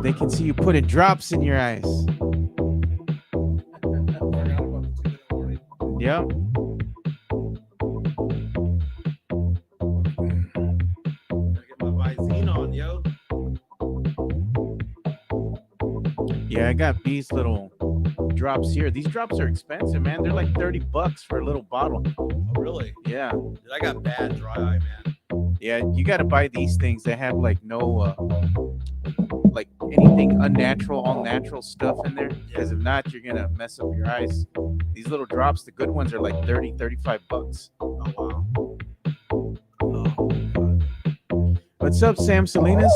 They can see you putting drops in your eyes. Yep. Get my Visine on, yo. Yeah, I got these little drops here. These drops are expensive, man. They're like $30 for a little bottle. Oh, really? Yeah. Dude, I got bad dry eye, man. Yeah, you got to buy these things that have like no like anything unnatural, all natural stuff in there, because if not, you're gonna mess up your eyes. These little drops, the good ones, are like $35. Oh, wow. What's up, Sam Salinas?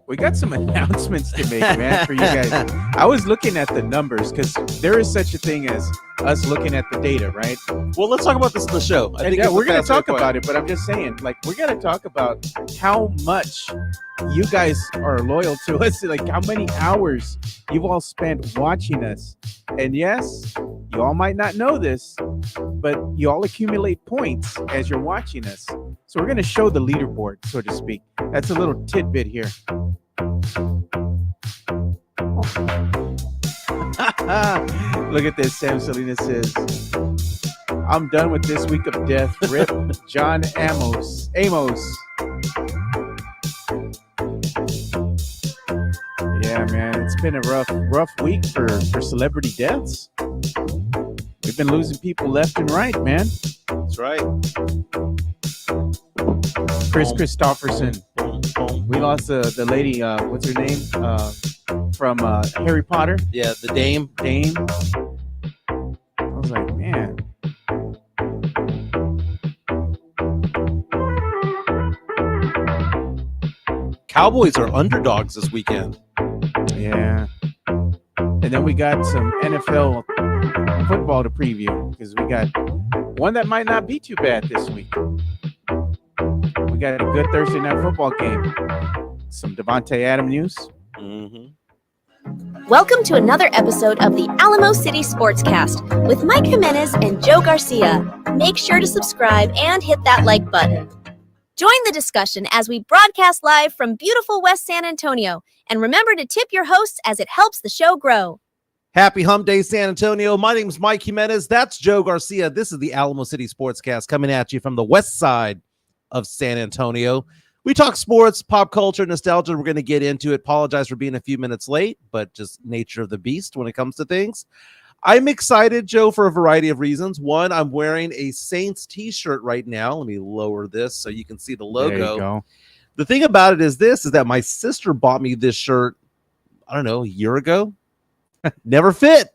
We got some announcements to make, man, for you guys. I was looking at the numbers because there is such a thing as us looking at the data, right? Well, let's talk about this in the show. I think Yeah, it's we're the going to fast way talk point. about it, but I'm just saying, like, we're going to talk about how much you guys are loyal to us, like how many hours you've all spent watching us. And yes, you all might not know this, but you all accumulate points as you're watching us. So we're going to show the leaderboard, so to speak. That's a little tidbit here. Look at this. Sam Salinas says, I'm done with this week of death. Rip John Amos. Yeah, man, it's been a rough week for celebrity deaths. We've been losing people left and right, man. That's right. Chris Christopherson. We lost the lady, what's her name? From Harry Potter. Yeah, the Dame. I was like, man. Cowboys are underdogs this weekend. Yeah. And then we got some NFL football to preview because we got one that might not be too bad this week. We got a good Thursday night football game. Some Devontae Adams news. Mm-hmm. Welcome to another episode of the Alamo City Sportscast with Mike Jimenez and Joe Garcia. Make sure to subscribe and hit that like button. Join the discussion as we broadcast live from beautiful West San Antonio. And remember to tip your hosts as it helps the show grow. Happy Hump Day, San Antonio. My name's Mike Jimenez. That's Joe Garcia. This is the Alamo City Sportscast coming at you from the west side of San Antonio. We talk sports, pop culture, nostalgia. We're going to get into it. Apologize for being a few minutes late, but just nature of the beast when it comes to things. I'm excited, Joe, for a variety of reasons. One, I'm wearing a Saints t-shirt right now. Let me lower this so you can see the logo. There you go. The thing about it is that my sister bought me this shirt, I don't know, a year ago. Never fit.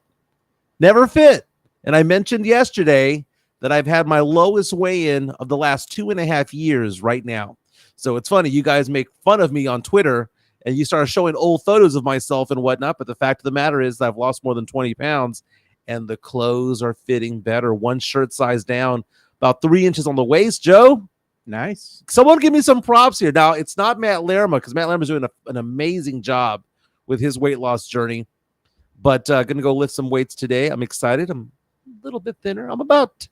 And I mentioned yesterday that I've had my lowest weigh-in of the last 2.5 years right now. So it's funny, you guys make fun of me on Twitter and you start showing old photos of myself and whatnot. But the fact of the matter is I've lost more than 20 pounds and the clothes are fitting better. One shirt size down, about 3 inches on the waist, Joe. Nice. Someone give me some props here. Now, it's not Matt Lerma because Matt Lerma is doing an amazing job with his weight loss journey. But going to go lift some weights today. I'm excited. I'm a little bit thinner. I'm about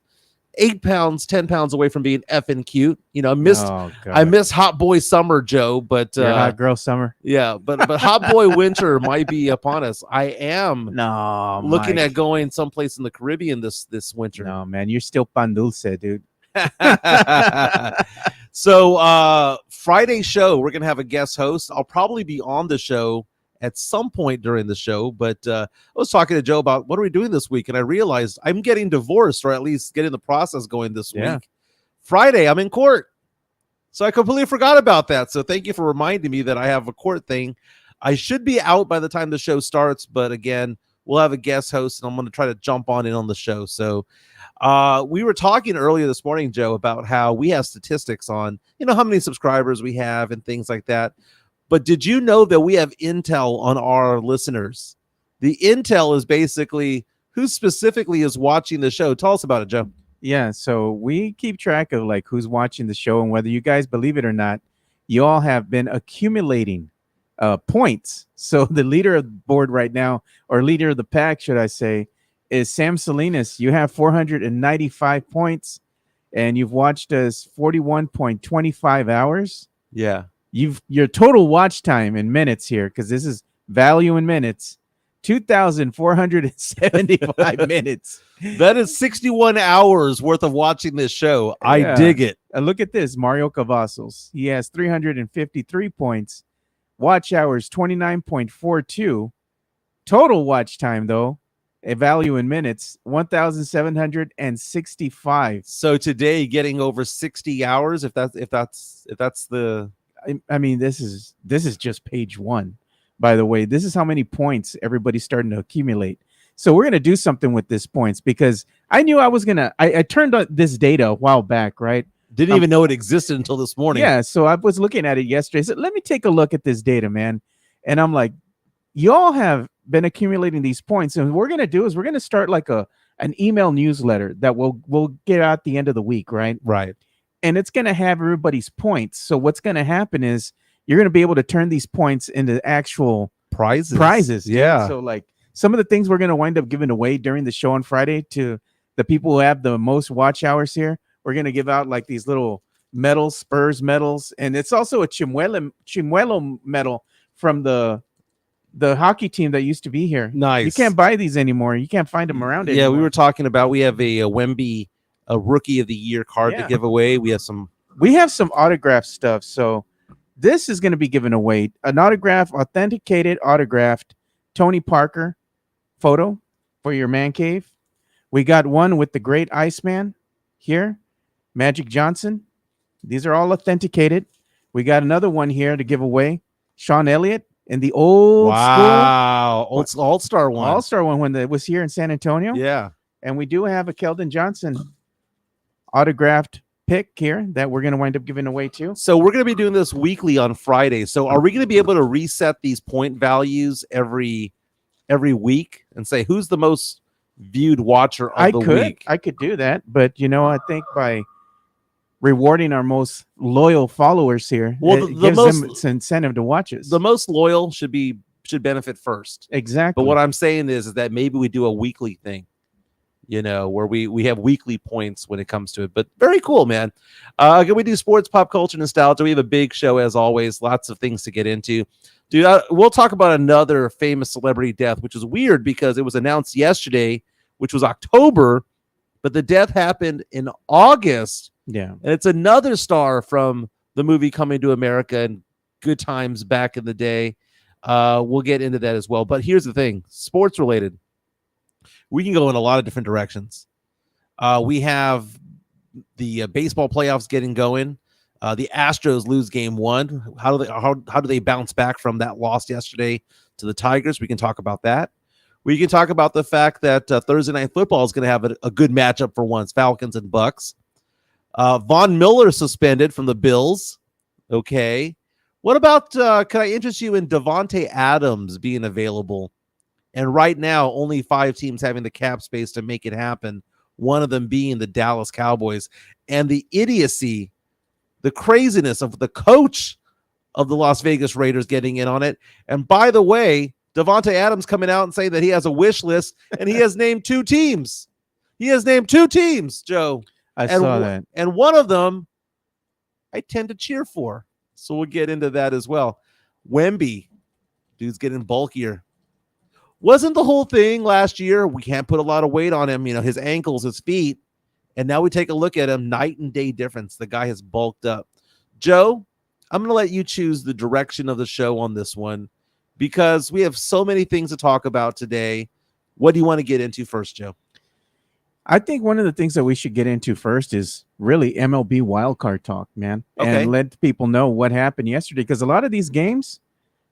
8 pounds, 10 pounds away from being effing cute. You know, I miss hot boy summer, Joe, but hot girl summer. Yeah, but hot boy winter might be upon us. I am looking Mike. at going someplace in the Caribbean this winter. No, man, you're still pan dulce, dude. So Friday show, we're gonna have a guest host. I'll probably be on the show at some point during the show, but I was talking to Joe about what are we doing this week, and I realized I'm getting divorced, or at least getting the process going this week. Friday, I'm in court, so I completely forgot about that. So thank you for reminding me that I have a court thing. I should be out by the time the show starts, but again, we'll have a guest host, and I'm going to try to jump on in on the show. So we were talking earlier this morning, Joe, about how we have statistics on, how many subscribers we have and things like that. But did you know that we have intel on our listeners? The intel is basically who specifically is watching the show. Tell us about it, Joe. Yeah, so we keep track of like who's watching the show, and whether you guys believe it or not, you all have been accumulating points. So the leader of the board right now, or leader of the pack, should I say, is Sam Salinas. You have 495 points, and you've watched us 41.25 hours. Yeah. Your total watch time in minutes here, because this is Value in minutes, 2,475 minutes. That is 61 hours worth of watching this show. I Yeah. dig it. Look at this, Mario Cavazos. He has 353 points. Watch hours, 29.42. Total watch time, though, a value in minutes, 1,765. So today, getting over 60 hours. If that's the. I mean, this is just page one. By the way, this is how many points everybody's starting to accumulate. So we're gonna do something with these points because I knew I was gonna. I turned on this data a while back, right? Didn't even know it existed until this morning. Yeah, so I was looking at it yesterday. I said, let me take a look at this data, man. And I'm like, y'all have been accumulating these points, and what we're gonna do is we're gonna start like an email newsletter that we'll get out at the end of the week, right? Right. And it's gonna have everybody's points. So what's gonna happen is you're gonna be able to turn these points into actual prizes. Dude. Yeah. So like some of the things we're gonna wind up giving away during the show on Friday to the people who have the most watch hours here. We're gonna give out like these little medals, Spurs medals, and it's also a Chimuelo medal from the hockey team that used to be here. Nice. You can't buy these anymore. You can't find them around anymore. Yeah, we were talking about we have a Wemby, a Rookie of the Year card to give away. We have some autograph stuff. So this is going to be given away. An authenticated autographed Tony Parker photo for your man cave. We got one with the great Iceman here, Magic Johnson. These are all authenticated. We got another one here to give away. Sean Elliott in the old school. All-Star one. All-Star one when it was here in San Antonio. Yeah. And we do have a Keldon Johnson autographed pick here that we're going to wind up giving away too. So we're going to be doing this weekly on Friday. So are we going to be able to reset these point values every week and say who's the most viewed watcher of the week? I could do that, but I think by rewarding our most loyal followers here, it gives them an incentive to watch us. The most loyal should benefit first. Exactly. But what I'm saying is that maybe we do a weekly thing, where we have weekly points when it comes to it. But very cool, man. Again, we do sports, pop culture, nostalgia. We have a big show as always. Lots of things to get into. Dude, we'll talk about another famous celebrity death, which is weird because it was announced yesterday, which was October, but the death happened in August. Yeah. And it's another star from the movie Coming to America and Good Times back in the day. We'll get into that as well. But here's the thing, sports related. We can go in a lot of different directions. We have the baseball playoffs getting going. The Astros lose game one. How do they bounce back from that loss yesterday to the Tigers? We can talk about that. We can talk about the fact that Thursday Night Football is going to have a good matchup for once, Falcons and Bucks. Von Miller suspended from the Bills. Okay. What about, can I interest you in Davante Adams being available? And right now, only 5 teams having the cap space to make it happen. One of them being the Dallas Cowboys. And the idiocy, the craziness of the coach of the Las Vegas Raiders getting in on it. And by the way, Davante Adams coming out and saying that he has a wish list and he has named 2 teams. He has named 2 teams, Joe. I saw that. And one of them I tend to cheer for. So we'll get into that as well. Wemby, dude's getting bulkier. Wasn't the whole thing last year? We can't put a lot of weight on him, his ankles, his feet. And now we take a look at him, night and day difference. The guy has bulked up. Joe, I'm going to let you choose the direction of the show on this one because we have so many things to talk about today. What do you want to get into first, Joe? I think one of the things that we should get into first is really MLB wildcard talk, man. Okay. And let people know what happened yesterday. Because a lot of these games,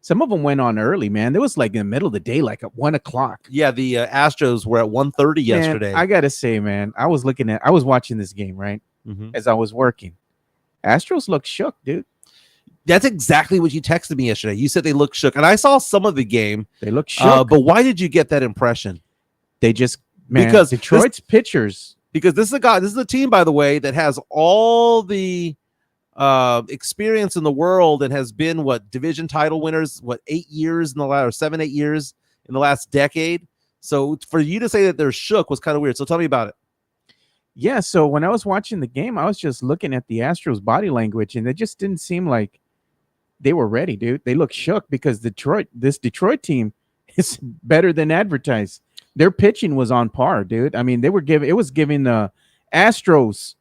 some of them went on early, man. It was like in the middle of the day, like at 1:00. Yeah, the Astros were at 1:30 yesterday. I got to say, man, I was watching this game, right? Mm-hmm. As I was working. Astros looked shook, dude. That's exactly what you texted me yesterday. You said they looked shook. And I saw some of the game. They looked shook. But why did you get that impression? They just, man, because Detroit's pitchers. Because this is a team, by the way, that has all the experience in the world and has been division title winners 8 years in the last, or 7, 8 years in the last decade. So for you to say that they're shook was kind of weird. So tell me about it. Yeah, so when I was watching the game, I was just looking at the Astros body language, and it just didn't seem like they were ready, dude. They look shook because this Detroit team is better than advertised. Their pitching was on par, dude. I mean, it was giving the Astros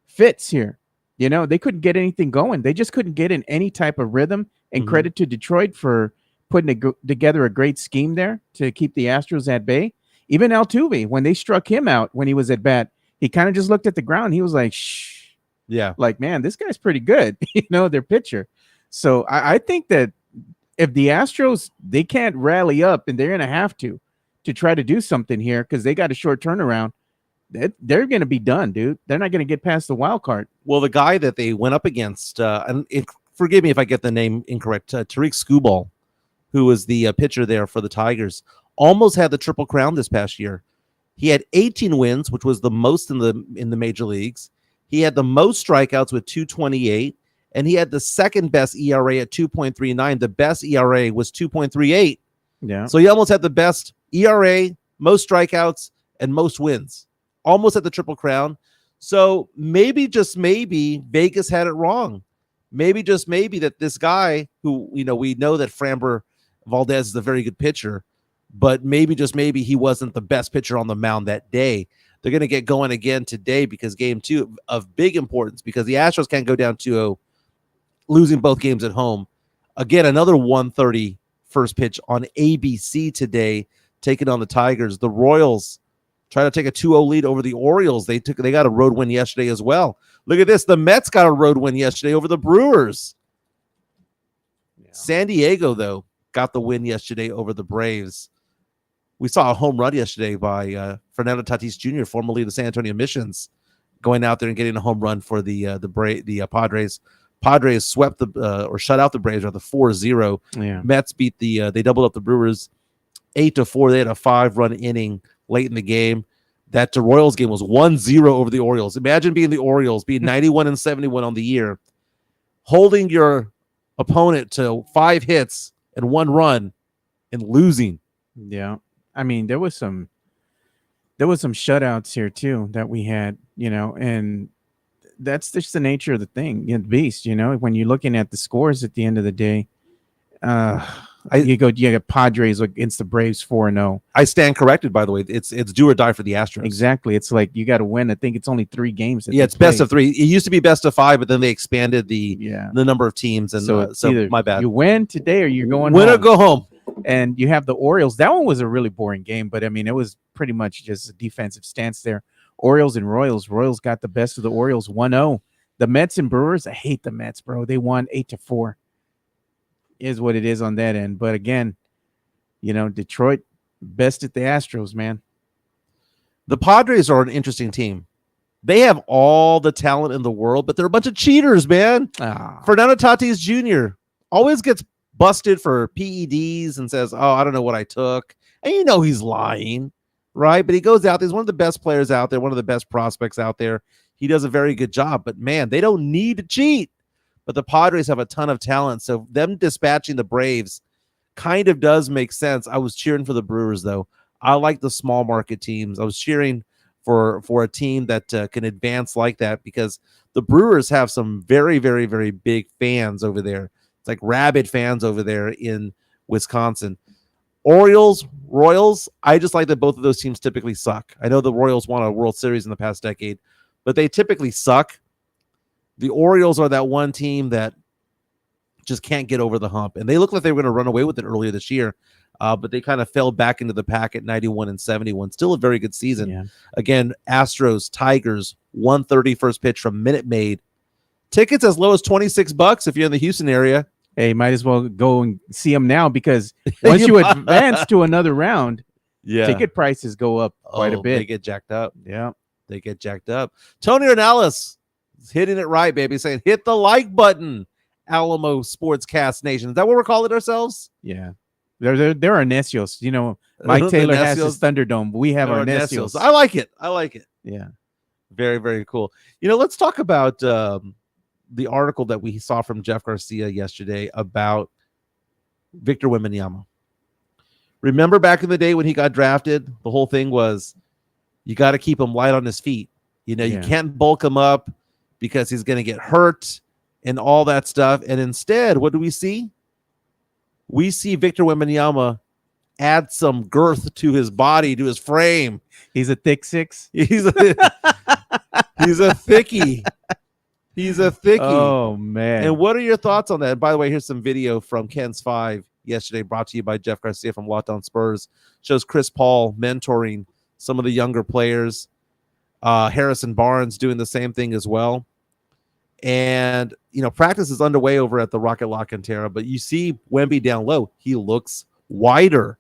fits here. They couldn't get anything going. They just couldn't get in any type of rhythm. And credit to Detroit for putting together a great scheme there to keep the Astros at bay. Even Altuve, when they struck him out when he was at bat, he kind of just looked at the ground. He was like, shh. Yeah. Like, man, this guy's pretty good, their pitcher. So I think that if the Astros, they can't rally up, and they're going to have to try to do something here because they got a short turnaround, they're going to be done, dude. They're not going to get past the wild card. Well, the guy that they went up against, forgive me if I get the name incorrect, Tariq Skubal, who was the pitcher there for the Tigers, almost had the Triple Crown this past year. He had 18 wins, which was the most in the major leagues. He had the most strikeouts with 228, and he had the second best ERA at 2.39. The best ERA was 2.38. Yeah. So he almost had the best ERA, most strikeouts, and most wins. Almost at the Triple Crown. So maybe, just maybe, Vegas had it wrong. Maybe, just maybe, that this guy who, we know that Framber Valdez is a very good pitcher, but maybe, just maybe, he wasn't the best pitcher on the mound that day. They're going to get going again today because game 2 of big importance, because the Astros can't go down 2-0, losing both games at home. Again, another 1:30 first pitch on ABC today, taking on the Tigers. The Royals try to take a 2-0 lead over the Orioles. They got a road win yesterday as well. Look at this. The Mets got a road win yesterday over the Brewers. Yeah. San Diego, though, got the win yesterday over the Braves. We saw a home run yesterday by Fernando Tatis Jr., formerly the San Antonio Missions, going out there and getting a home run for the Padres. Padres swept or shut out the Braves with a 4-0. Yeah. Mets beat they doubled up the Brewers 8-4. They had a 5-run inning late in the game. That Royals game was 1-0 over the Orioles. Imagine being the Orioles, being 91-71 on the year, holding your opponent to 5 hits and 1 run and losing. Yeah. I mean, there was some shutouts here too that we had, and that's just the nature of the thing, the beast, when you're looking at the scores at the end of the day. You get Padres against the Braves 4-0. I stand corrected, by the way. It's do or die for the Astros. Exactly. It's like you got to win. I think it's only 3 games. It's best of 3. It used to be best of 5, but then they expanded the number of teams. And so my bad. You win today or you're going win home. Or go home. And you have the Orioles. That one was a really boring game, but I mean, it was pretty much just a defensive stance there. Orioles and Royals. Royals got the best of the Orioles 1-0. The Mets and Brewers, I hate the Mets, bro. They won 8-4. Is what it is on that end. But again, Detroit bested the Astros, man. The Padres are an interesting team. They have all the talent in the world, but they're a bunch of cheaters, man. Fernando Tatis Jr. always gets busted for PEDs and says, oh, I don't know what I took. And he's lying, right? But he goes out there. He's one of the best players out there, one of the best prospects out there. He does a very good job. But, man, they don't need to cheat. But the Padres have a ton of talent, so them dispatching the Braves kind of does make sense. I was cheering for the Brewers, though. I like the small market teams. I was cheering for a team that can advance like that because the Brewers have some very, very, very big fans over there. It's like rabid fans over there in Wisconsin. Orioles, Royals, I just like that both of those teams typically suck. I know the Royals won a World Series in the past decade, but they typically suck. The Orioles are that one team that just can't get over the hump. And they look like they were going to run away with it earlier this year, but they kind of fell back into the pack at 91-71. Still a very good season. Yeah. Again, Astros, Tigers, 1:30 first pitch from Minute Maid. Tickets as low as $26 if you're in the Houston area. Hey, might as well go and see them now because once you advance to another round, ticket prices go up quite a bit. They get jacked up. Yeah, they get jacked up. Tony Ornelas hitting it right, baby, saying hit the like button. Alamo Sportscast Nation. Is that what we're calling ourselves? Yeah. There are Necios. Mike Taylor has his Thunderdome. We have our Necios. I like it. Yeah. Very, very cool. Let's talk about the article that we saw from Jeff Garcia yesterday about Victor Wembanyama. Remember back in the day when he got drafted, the whole thing was you got to keep him light on his feet. You can't bulk him up because he's going to get hurt. and all that stuff. And instead, what do we see? We see Victor Wembanyama add some girth to his body, to his frame. He's a thick six. He's a thickie. He's a thickie. Oh, man. And what are your thoughts on that? And by the way, here's some video from Ken's 5 yesterday, brought to you by Jeff Garcia from Locked On Spurs. Shows Chris Paul mentoring some of the younger players. Harrison Barnes doing the same thing as well. And, practice is underway over at the Rocket La Cantera, but you see Wemby down low. He looks wider.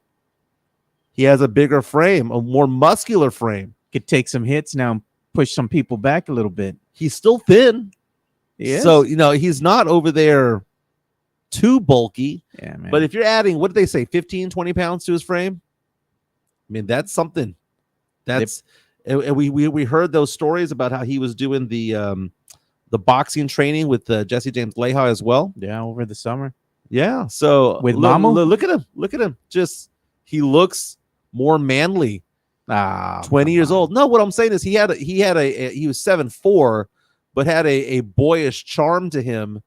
He has a bigger frame, a more muscular frame. Could take some hits now and push some people back a little bit. He's still thin. Yes. So, he's not over there too bulky. Yeah, man. But if you're adding, what did they say, 15, 20 pounds to his frame? I mean, that's something. And we heard those stories about how he was doing the boxing training with Jesse James Leha as well. Yeah, over the summer. Yeah. So with Mamo, look at him. Look at him. Just he looks more manly. 20 years old. No, what I'm saying is he was 7'4", but had a boyish charm to him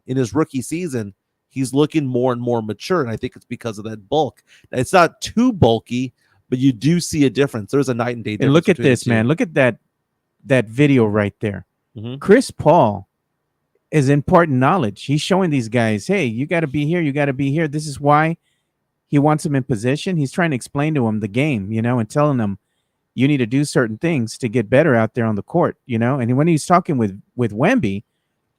in his rookie season. He's looking more and more mature, and I think it's because of that bulk. Now, it's not too bulky, but you do see a difference. There's a night and day difference. And look at this, man. Look at that video right there. Mm-hmm. Chris Paul is imparting knowledge. He's showing these guys, hey, you got to be here. You got to be here. This is why he wants them in position. He's trying to explain to them the game, and telling them you need to do certain things to get better out there on the court, And when he's talking with Wemby,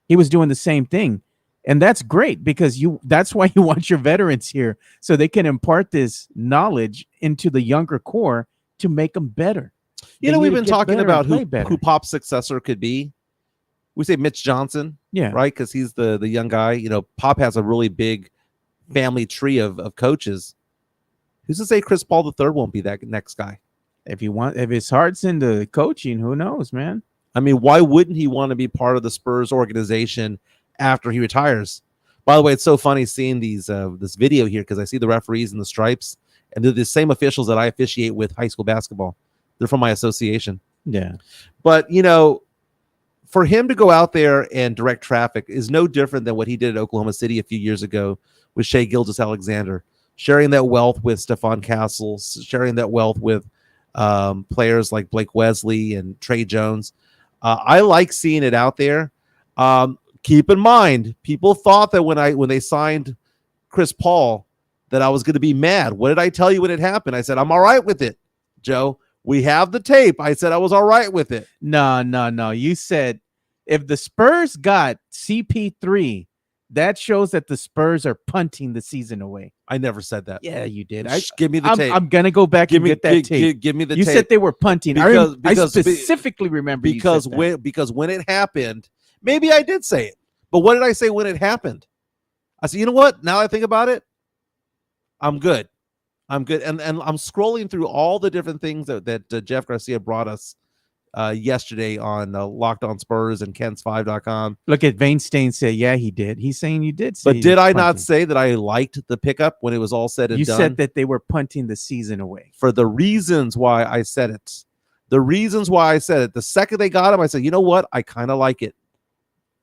he was doing the same thing. And that's great because that's why you want your veterans here, so they can impart this knowledge into the younger core to make them better. We've been talking about who Pop's successor could be. We say Mitch Johnson, yeah, right? Because he's the young guy. Pop has a really big family tree of coaches. Who's to say Chris Paul III won't be that next guy? If his heart's into coaching, who knows, man? I mean, why wouldn't he want to be part of the Spurs organization after he retires? By the way, it's so funny seeing this video here because I see the referees in the stripes, and they're the same officials that I officiate with high school basketball. They're from my association. Yeah. But, for him to go out there and direct traffic is no different than what he did at Oklahoma City a few years ago with Shai Gilgeous-Alexander, sharing that wealth with Stephon Castle, sharing that wealth with players like Blake Wesley and Trey Jones. I like seeing it out there. Keep in mind, people thought that when they signed Chris Paul that I was going to be mad. What did I tell you when it happened? I said, I'm all right with it, Joe. We have the tape. I said I was all right with it. No. You said if the Spurs got CP3, that shows that the Spurs are punting the season away. I never said that. Yeah, you did. Give me the tape. I'm going to go back and get that tape. Give me the tape. You said they were punting. Because I specifically remember because when it happened, maybe I did say it. But what did I say when it happened? I said, you know what? Now I think about it, I'm good. And I'm scrolling through all the different things that Jeff Garcia brought us yesterday on Locked On Spurs and Kens5.com. Look at Vane Stain said, yeah, he did. He's saying you did say. But did I not say that I liked the pickup when it was all said and done? You said that they were punting the season away. For the reasons why I said it. The second they got him, I said, you know what? I kind of like it.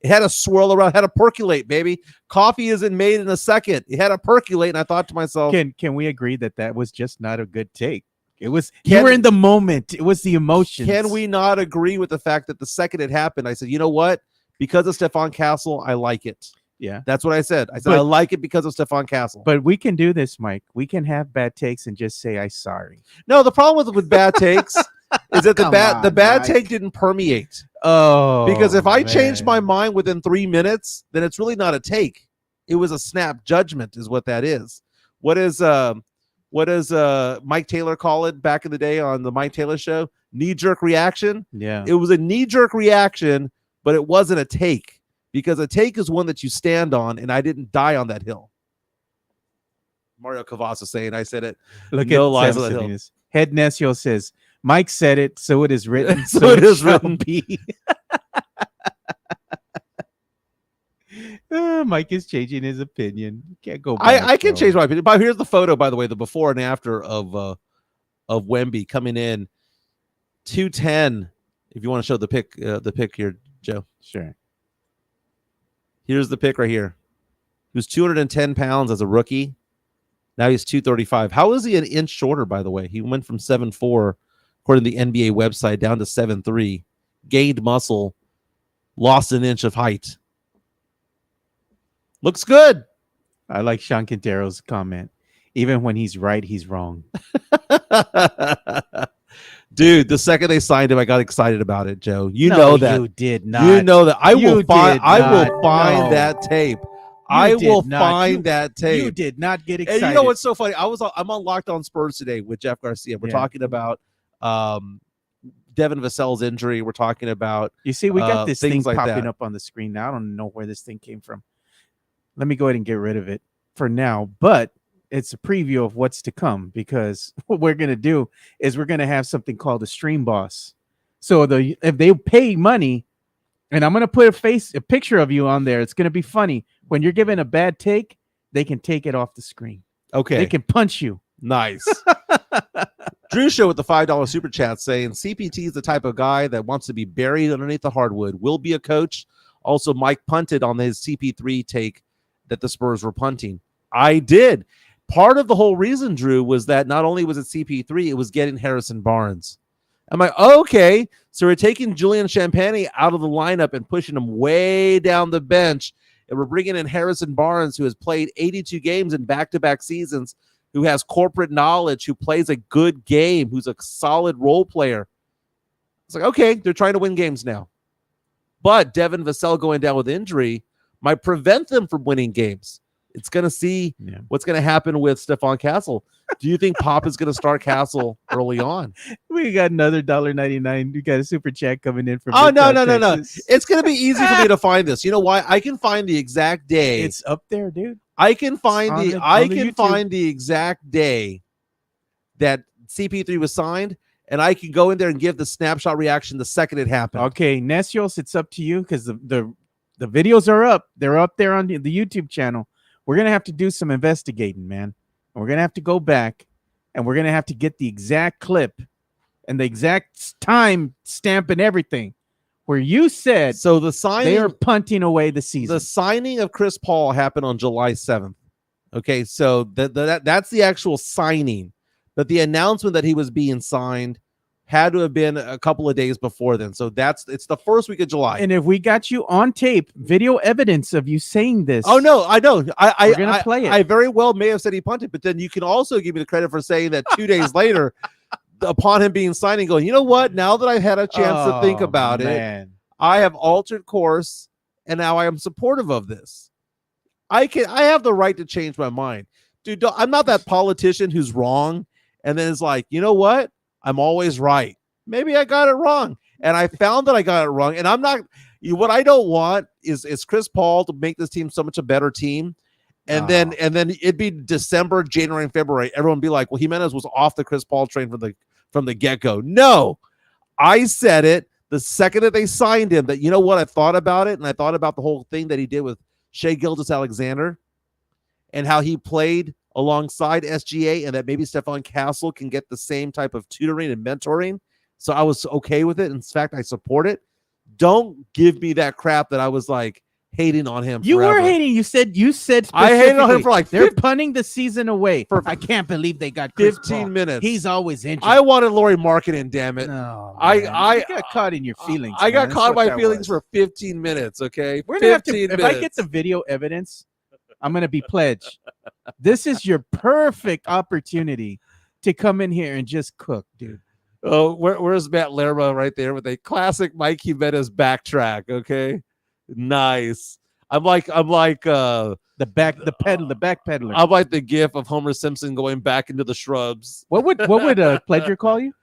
It had to swirl around, had to percolate, baby. Coffee isn't made in a second. It had to percolate, and I thought to myself, can we agree that was just not a good take? It was you were in the moment. It was the emotions. Can we not agree with the fact that the second it happened, I said, you know what? Because of Stephon Castle, I like it. Yeah, that's what I said. I said I like it because of Stephon Castle. But we can do this, Mike. We can have bad takes and just say I'm sorry. No, the problem with bad takes is that the bad take didn't permeate. Oh, because if I changed my mind within 3 minutes, then it's really not a take. It was a snap judgment, is what that is. What does Mike Taylor call it back in the day on the Mike Taylor show? Knee-jerk reaction. Yeah, it was a knee-jerk reaction, but it wasn't a take, because a take is one that you stand on, and I didn't die on that hill. Mario Cavazza saying I said it. Look no at lies on that hill. Head Nesio says, Mike said it, so it is written. so it is written. Be. Mike is changing his opinion. Can't go back. I can change my opinion. But here's the photo, by the way, the before and after of Wemby coming in. 210. If you want to show the pic here, Joe. Sure. Here's the pic right here. He was 210 pounds as a rookie. Now he's 235. How is he an inch shorter, by the way? He went from 7'4", according to the NBA website, down to 7'3", gained muscle, lost an inch of height. Looks good. I like Sean Quintero's comment. Even when he's right, he's wrong. Dude, the second they signed him, I got excited about it, Joe. You know that. You did not. You know that. I You will find did not. that tape. You I will did not. find that tape. You did not get excited. And you know what's so funny? I'm on Locked On Spurs today with Jeff Garcia. We're talking about Devin Vassell's injury. We're talking about we got this thing like popping that. up on the screen now. I don't know where this thing came from. Let me go ahead and get rid of it for now. But it's a preview of what's to come, because what we're gonna do is we're gonna have something called a stream boss. So if they pay money, and I'm gonna put a picture of you on there, it's gonna be funny. When you're given a bad take, they can take it off the screen. Okay. They can punch you. Nice. Drew Show with the $5 super chat saying CPT is the type of guy that wants to be buried underneath the hardwood. Will be a coach. Also, Mike punted on his CP3 take that the Spurs were punting. I did. Part of the whole reason, Drew, was that not only was it CP3, it was getting Harrison Barnes. I'm like, okay, so we're taking Julian Champagny out of the lineup and pushing him way down the bench. And we're bringing in Harrison Barnes, who has played 82 games in back-to-back seasons, who has corporate knowledge, who plays a good game, who's a solid role player. It's like, okay, they're trying to win games now. But Devin Vassell going down with injury might prevent them from winning games. It's going to see what's going to happen with Stephon Castle. Do you think Pop is going to start Castle early on? We got another $1.99. We got a super chat coming in from. Oh, no. It's going to be easy for me to find this. You know why? I can find the exact day. It's up there, dude. I can find the exact day that CP3 was signed, and I can go in there and give the snapshot reaction the second it happened. Okay, Nesios, it's up to you, because the videos are up. They're up there on the YouTube channel. We're going to have to do some investigating, man. And we're going to have to go back, and we're going to have to get the exact clip and the exact time stamp and everything where you said so the signing, they are punting away the season. The signing of Chris Paul happened on July 7th. Okay, so that's the actual signing. But the announcement that he was being signed had to have been a couple of days before then. So it's the first week of July. And if we got you on tape, video evidence of you saying this. Oh, no, I know. We're going to play it. I very well may have said he punted, but then you can also give me the credit for saying that 2 days later, upon him being signed and going, you know what? Now that I've had a chance to think about it, I have altered course, and now I am supportive of this. I have the right to change my mind. Dude, I'm not that politician who's wrong and then it's like, you know what? I'm always right. Maybe I got it wrong. And I found that I got it wrong. And I'm not what I don't want is Chris Paul to make this team so much a better team. And then it'd be December, January, and February. Everyone would be like, well, Jimenez was off the Chris Paul train from the get-go. No, I said it the second that they signed him that, you know what, I thought about it, and I thought about the whole thing that he did with Shai Gilgeous-Alexander and how he played alongside SGA, and that maybe Stephon Castle can get the same type of tutoring and mentoring. So I was okay with it. In fact, I support it. Don't give me that crap that I was like hating on him. You forever. were hating. You said I hated on him for like they're punting the season away. I can't believe they got Chris 15 Paul. minutes. He's always injured. I wanted Lauri Markkanen, damn it. No, I got caught in your feelings. I got caught in my feelings for for 15 minutes. Okay, we're gonna have to. 15 If minutes. I get the video evidence, I'm gonna be pledged. This is your perfect opportunity to come in here and just cook, dude. Oh, where's Matt Lerma right there with a classic Mike Jimenez backtrack? Okay, nice. I'm like the backpedaler. I'm like the gif of Homer Simpson going back into the shrubs. What would Pledger call you?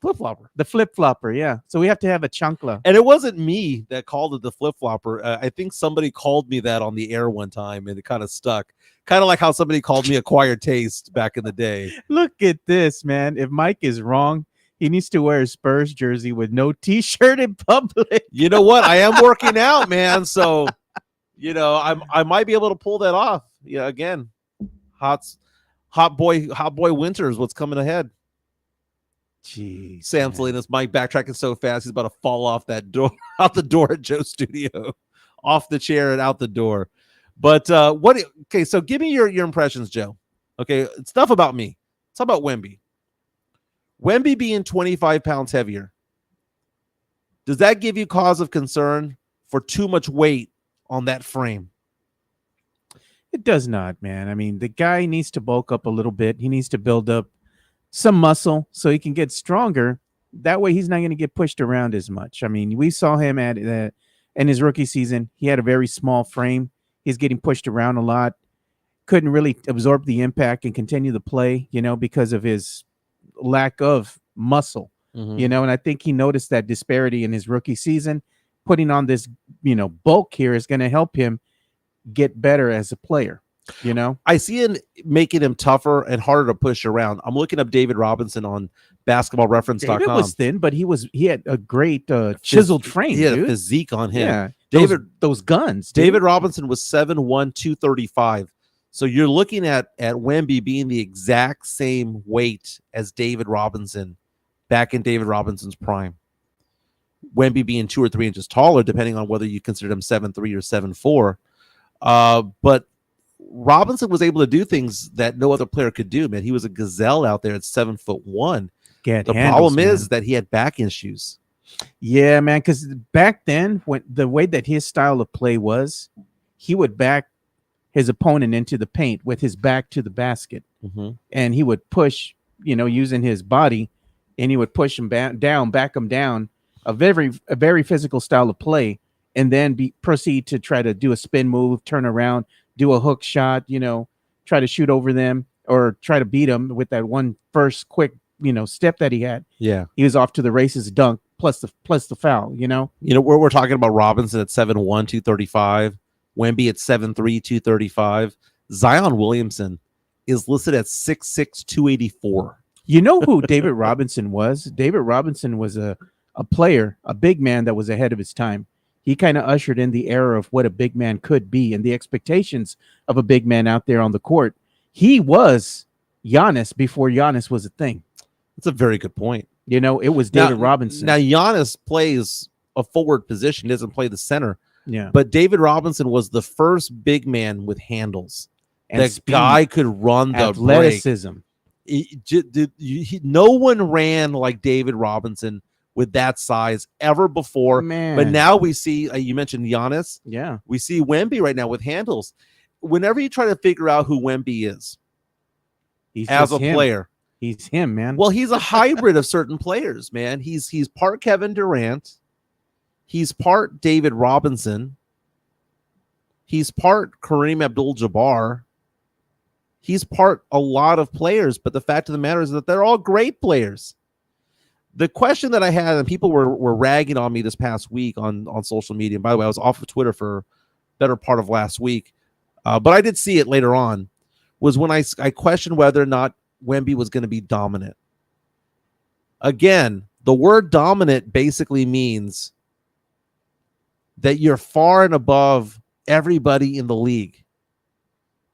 Flip-flopper. The flip-flopper, yeah. So we have to have a chancla. And it wasn't me that called it the flip-flopper. I think somebody called me that on the air one time, and it kind of stuck. Kind of like how somebody called me acquired taste back in the day. Look at this, man. If Mike is wrong, he needs to wear a Spurs jersey with no T-shirt in public. You know what? I am working out, man. So, you know, I might be able to pull that off. Yeah, again, hot boy winter is what's coming ahead. Jeez, Sam Salinas, Mike backtracking so fast he's about to fall off that door, out the door at Joe's studio. off the chair and out the door. But okay, so give me your impressions, Joe. Okay, it's enough about me. It's about Wemby. Wemby being 25 pounds heavier. Does that give you cause of concern for too much weight on that frame? It does not, man. I mean, the guy needs to bulk up a little bit. He needs to build up some muscle so he can get stronger. That way he's not going to get pushed around as much. I mean, we saw him in his rookie season. He had a very small frame. He's getting pushed around a lot. Couldn't really absorb the impact and continue to play, because of his lack of muscle, and I think he noticed that disparity in his rookie season. Putting on this, bulk here is going to help him get better as a player. I see him making him tougher and harder to push around. I'm looking up David Robinson on basketballreference.com. David was thin, but he had a great chiseled frame. He had dude. a physique on him. Yeah, those guns. David dude. Robinson was 7'1", 235. So you're looking at Wemby being the exact same weight as David Robinson back in David Robinson's prime. Wemby being 2 or 3 inches taller, depending on whether you consider him 7'3" or 7'4". But Robinson was able to do things that no other player could do, man. He was a gazelle out there at 7'1". The problem is that he had back issues. Yeah, man, because back then, when the way that his style of play was, he would back his opponent into the paint with his back to the basket, and he would push, using his body, and he would push him back him down. A very physical style of play, and then proceed to try to do a spin move, turn around, do a hook shot, try to shoot over them or try to beat them with that one first quick, step that he had. Yeah, he was off to the races, dunk plus the foul. We're talking about Robinson at 7'1", 235. Wemby at 7'3", 235. Zion Williamson is listed at 6'6", 284. You know who David Robinson was? David Robinson was a player, a big man that was ahead of his time. He kind of ushered in the era of what a big man could be and the expectations of a big man out there on the court. He was Giannis before Giannis was a thing. That's a very good point. It was David Robinson. Now, Giannis plays a forward position, doesn't play the center. Yeah. But David Robinson was the first big man with handles. And that speed, guy could run the athleticism. No one ran like David Robinson with that size ever before. Man. But now we see, you mentioned Giannis. Yeah. We see Wemby right now with handles. Whenever you try to figure out who Wemby is as a player, he's him, man. Well, he's a hybrid of certain players, man. He's part Kevin Durant. He's part David Robinson. He's part Kareem Abdul-Jabbar. He's part a lot of players, but the fact of the matter is that they're all great players. The question that I had, and people were ragging on me this past week on social media, and by the way, I was off of Twitter for better part of last week, but I did see it later on, was when I questioned whether or not Wemby was going to be dominant. Again, the word dominant basically means that you're far and above everybody in the league.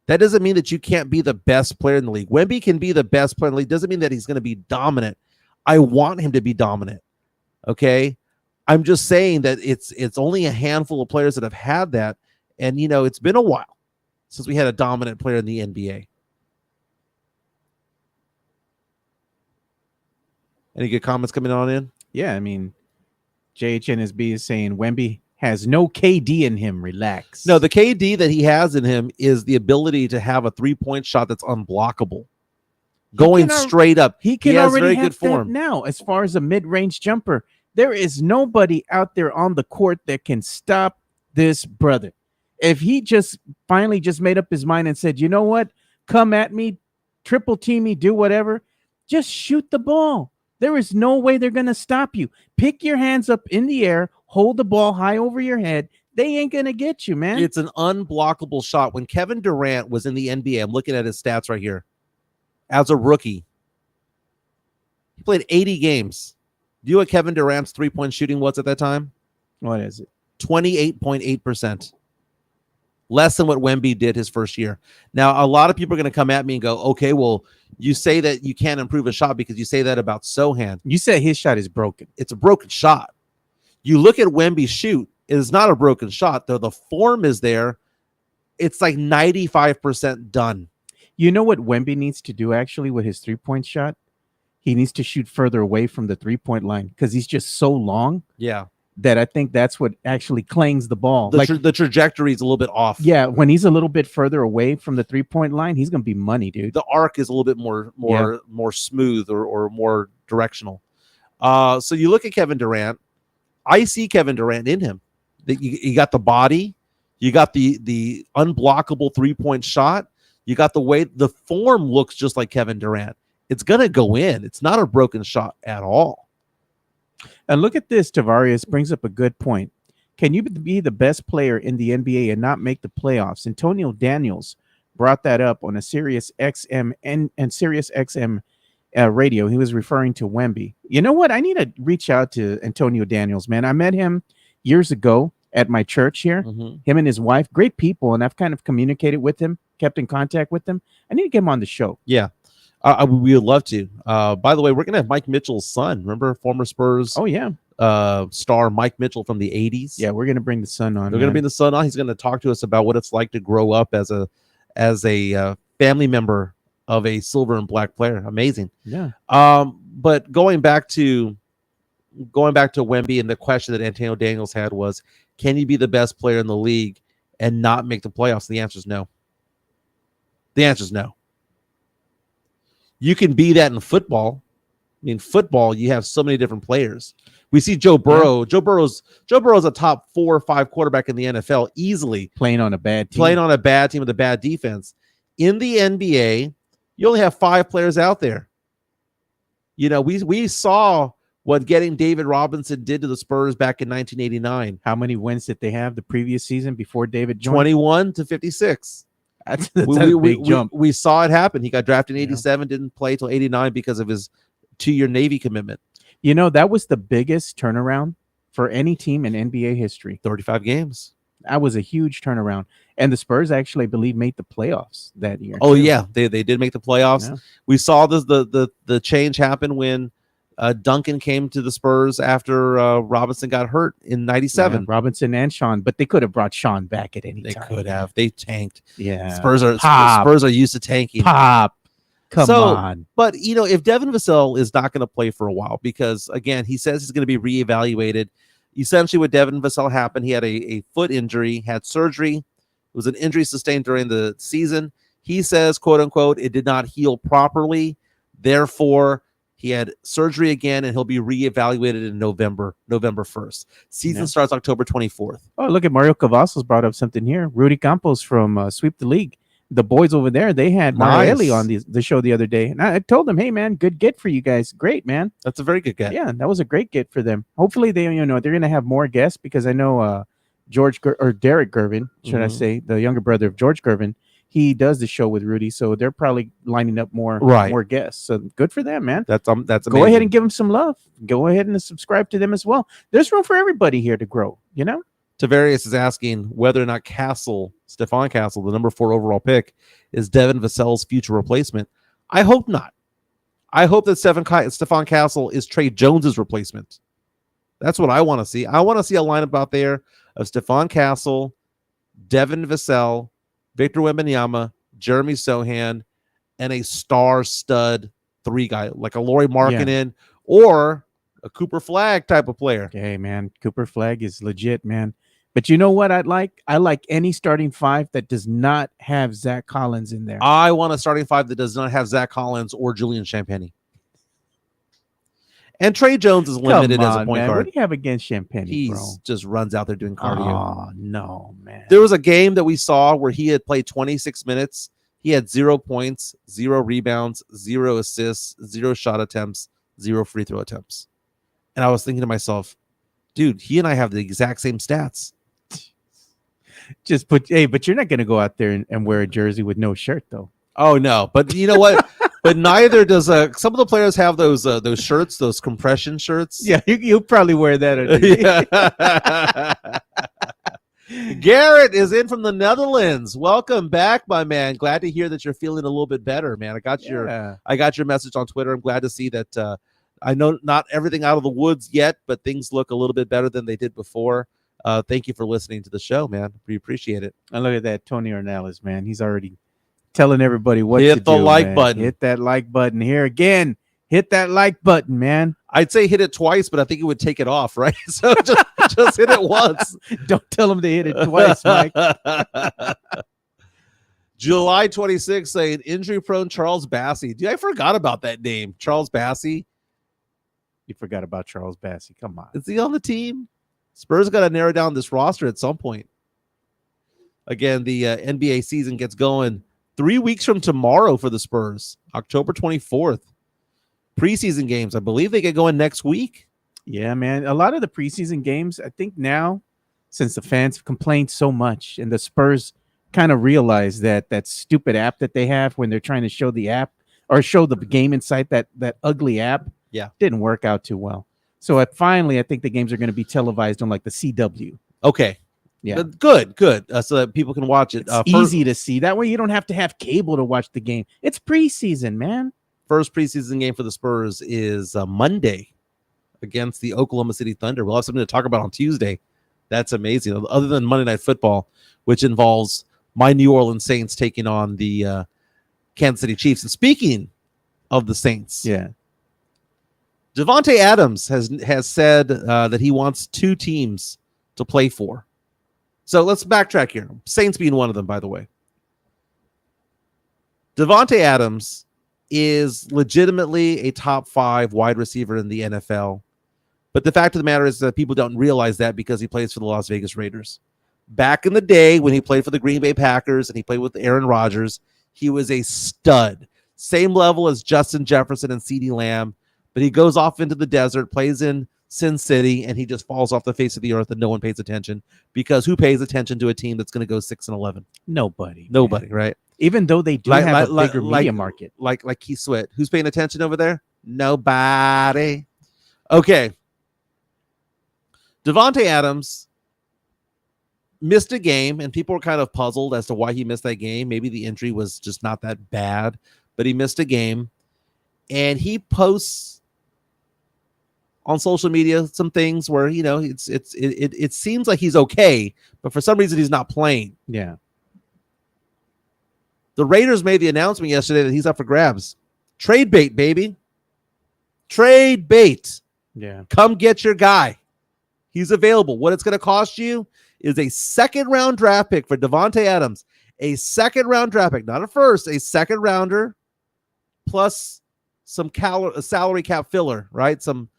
That doesn't mean that you can't be the best player in the league. Wemby can be the best player in the league. Doesn't mean that he's going to be dominant. I want him to be dominant. Okay? I'm just saying that it's only a handful of players that have had that. And, it's been a while since we had a dominant player in the NBA. Any good comments coming on in? Yeah, I mean, JHNSB is saying Wemby has no KD in him. Relax. No, the KD that he has in him is the ability to have a three-point shot that's unblockable. Going straight up. He can has already very have good form. that now. As far as a mid-range jumper, there is nobody out there on the court that can stop this brother. If he just finally just made up his mind and said, you know what, come at me, triple team me, do whatever, just shoot the ball. There is no way they're going to stop you. Pick your hands up in the air, hold the ball high over your head. They ain't going to get you, man. It's an unblockable shot. When Kevin Durant was in the NBA, I'm looking at his stats right here. As a rookie, he played 80 games. Do you know what Kevin Durant's three-point shooting was at that time? What is it? 28.8%. Less than what Wemby did his first year. Now, a lot of people are going to come at me and go, okay, well, you say that you can't improve a shot because you say that about Sohan. You said his shot is broken. It's a broken shot. You look at Wemby shoot, It is not a broken shot, though. The form is there. It's like 95% done. You know what Wemby needs to do actually with his 3-point shot? He needs to shoot further away from the 3-point line because he's just so long. Yeah. That I think that's what actually clangs the ball. The trajectory is a little bit off. Yeah, when he's a little bit further away from the 3-point line, he's gonna be money, dude. The arc is a little bit more smooth or more directional. So you look at Kevin Durant. I see Kevin Durant in him. You got the body, you got the unblockable 3-point shot, you got the way the form looks just like Kevin Durant. It's gonna go in. It's not a broken shot at all. And look at this, Tavares brings up a good point. Can you be the best player in the NBA and not make the playoffs? Antonio Daniels brought that up on a Sirius XM and Sirius XM radio. He was referring to Wemby. You know what? I need to reach out to Antonio Daniels, man. I met him years ago at my church here. Mm-hmm. Him and his wife, great people, and I've kind of communicated with him, kept in contact with them. I need to get him on the show. Yeah. We would love to. By the way, we're going to have Mike Mitchell's son. Remember former Spurs star Mike Mitchell from the 80s? Yeah, we're going to bring the son on. We're going to bring the son on. He's going to talk to us about what it's like to grow up as a family member of a silver and black player. Amazing. Yeah. But going back to Wemby, and the question that Antonio Daniels had was, can you be the best player in the league and not make the playoffs? The answer is no. The answer is no. You can be that in football. I mean, football, you have so many different players. We see Joe Burrow. Yeah. Joe Burrow's a top 4 or 5 quarterback in the NFL easily. Playing on a bad team with a bad defense. In the NBA, you only have 5 players out there. You know, we saw what getting David Robinson did to the Spurs back in 1989. How many wins did they have the previous season before David joined? 21 to 56. That's a big jump. We saw it happen. He got drafted in 87, didn't play till 89 because of his 2-year Navy commitment. You know, that was the biggest turnaround for any team in NBA history. 35 games. That was a huge turnaround. And the Spurs actually, I believe, made the playoffs that year. Oh, yeah. They did make the playoffs. Yeah. We saw the change happen when Duncan came to the Spurs after Robinson got hurt in 97. Yeah, Robinson and Sean, but they could have brought Sean back at any time. They could have. They tanked. Yeah. Spurs are used to tanking. Come on. But, you know, if Devin Vassell is not going to play for a while, because, again, he says he's going to be reevaluated. Essentially, what Devin Vassell happened, he had a foot injury, had surgery. It was an injury sustained during the season. He says, quote unquote, it did not heal properly. Therefore, he had surgery again, and he'll be reevaluated in November 1st. Season starts October 24th. Oh, look at Mario Cavazos brought up something here. Rudy Campos from Sweep the League. The boys over there, they had Mario on the show the other day. And I told them, hey, man, good get for you guys. Great, man. That's a very good get. Yeah, that was a great get for them. Hopefully, they're going to have more guests, because I know Derek Gervin, should I say, the younger brother of George Gervin, he does the show with Rudy, so they're probably lining up more guests. So good for them, man. That's amazing. Go ahead and give them some love. Go ahead and subscribe to them as well. There's room for everybody here to grow, you know? Tavarius is asking whether or not Stephon Castle, the number 4 overall pick, is Devin Vassell's future replacement. I hope not. I hope that Stephon Castle is Trey Jones's replacement. That's what I want to see. I want to see a lineup out there of Stephon Castle, Devin Vassell, Victor Wembanyama, Jeremy Sohan, and a star stud 3 guy like a Lauri Markkanen or a Cooper Flagg type of player. Okay, man. Cooper Flagg is legit, man. But you know what I'd like? I like any starting 5 that does not have Zach Collins in there. I want a starting 5 that does not have Zach Collins or Julian Champagnie. And Trey Jones is limited as a point guard. What do you have against Champagnie, He just runs out there doing cardio. Oh, no, man. There was a game that we saw where he had played 26 minutes. He had 0 points, 0 rebounds, 0 assists, 0 shot attempts, 0 free throw attempts. And I was thinking to myself, dude, he and I have the exact same stats. But you're not going to go out there and wear a jersey with no shirt, though. Oh, no. But you know what? But neither does some of the players have those shirts, those compression shirts. Yeah, you'll probably wear that. Garrett is in from the Netherlands. Welcome back, my man. Glad to hear that you're feeling a little bit better, man. I got your message on Twitter. I'm glad to see that. I know not everything out of the woods yet, but things look a little bit better than they did before. Thank you for listening to the show, man. We appreciate it. And look at that, Tony Ornelas, man. He's already telling everybody what to Hit the do. like Man. button. Hit that like button here again. Hit that like button, man. I'd say hit it twice, but I think it would take it off, right? So just hit it once. Don't tell him to hit it twice, Mike. July 26th, saying injury-prone Charles Bassey. Dude, I forgot about that name, Charles Bassey. You forgot about Charles Bassey. Come on. Is he on the team? Spurs got to narrow down this roster at some point. Again, the NBA season gets going 3 weeks from tomorrow for the Spurs, October 24th. Preseason games, I believe they get going next week. Yeah, man. A lot of the preseason games, I think now, since the fans complained so much and the Spurs kind of realize that stupid app that they have when they're trying to show the app or show the game inside that ugly app, didn't work out too well. So finally, I think the games are going to be televised on like the CW. Okay. Yeah. Good. So that people can watch it. It's easy to see. That way you don't have to have cable to watch the game. It's preseason, man. First preseason game for the Spurs is Monday against the Oklahoma City Thunder. We'll have something to talk about on Tuesday. That's amazing. Other than Monday Night Football, which involves my New Orleans Saints taking on the Kansas City Chiefs. And speaking of the Saints, Davante Adams has said that he wants two teams to play for. So let's backtrack here. Saints being one of them, by the way. Davante Adams is legitimately a top 5 wide receiver in the NFL. But the fact of the matter is that people don't realize that because he plays for the Las Vegas Raiders. Back in the day when he played for the Green Bay Packers and he played with Aaron Rodgers, he was a stud. Same level as Justin Jefferson and CeeDee Lamb. But he goes off into the desert, plays in Sin City, and he just falls off the face of the earth and no one pays attention. Because who pays attention to a team that's going to go 6-11? Nobody, right? Even though they do have a bigger media market. Like Keith Sweat. Who's paying attention over there? Nobody. Okay. Davante Adams missed a game, and people were kind of puzzled as to why he missed that game. Maybe the injury was just not that bad, but he missed a game. And he posts on social media some things where, you know, it seems like he's okay, but for some reason he's not playing. Yeah. The Raiders made the announcement yesterday that he's up for grabs. Trade bait, baby. Trade bait. Yeah. Come get your guy. He's available. What it's going to cost you is a second-round draft pick for Davante Adams. A second-round draft pick, not a first, a second-rounder, plus some salary cap filler, right? Some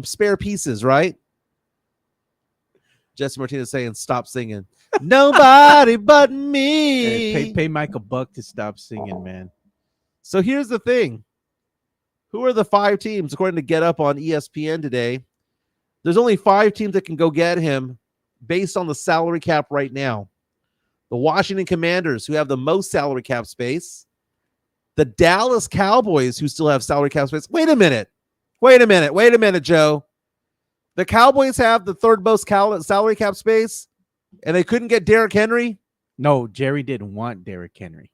spare pieces, right? Jesse Martinez saying, stop singing. Nobody but me. Hey, pay Mike a buck to stop singing, man. So here's the thing. Who are the 5 teams, according to Get Up on ESPN today? There's only 5 teams that can go get him based on the salary cap right now. The Washington Commanders, who have the most salary cap space. The Dallas Cowboys, who still have salary cap space. Wait a minute, Joe. The Cowboys have the 3rd most salary cap space, and they couldn't get Derrick Henry? No, Jerry didn't want Derrick Henry.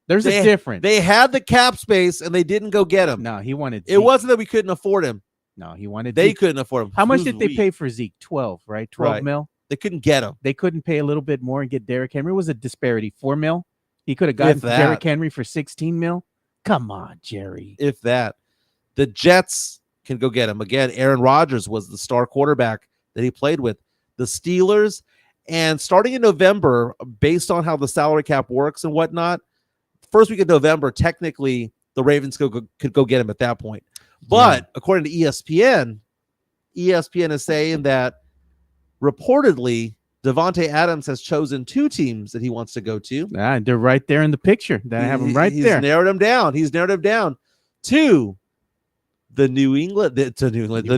There's a difference. They had the cap space, and they didn't go get him. No, he wanted Zeke. It wasn't that we couldn't afford him. No, he wanted They Zeke. couldn't afford him. How much did they pay for Zeke? 12, right? 12 Right. mil. They couldn't get him. They couldn't pay a little bit more and get Derrick Henry. It was a disparity. 4 mil. He could have gotten Derrick Henry for 16 mil. Come on, Jerry. If that. The Jets can go get him. Again, Aaron Rodgers was the star quarterback that he played with. The Steelers, and starting in November, based on how the salary cap works and whatnot, first week of November, technically, the Ravens could go get him at that point. But according to ESPN is saying that reportedly Davante Adams has chosen 2 teams that he wants to go to. They're right there in the picture. I have them right there. He's narrowed them down to the New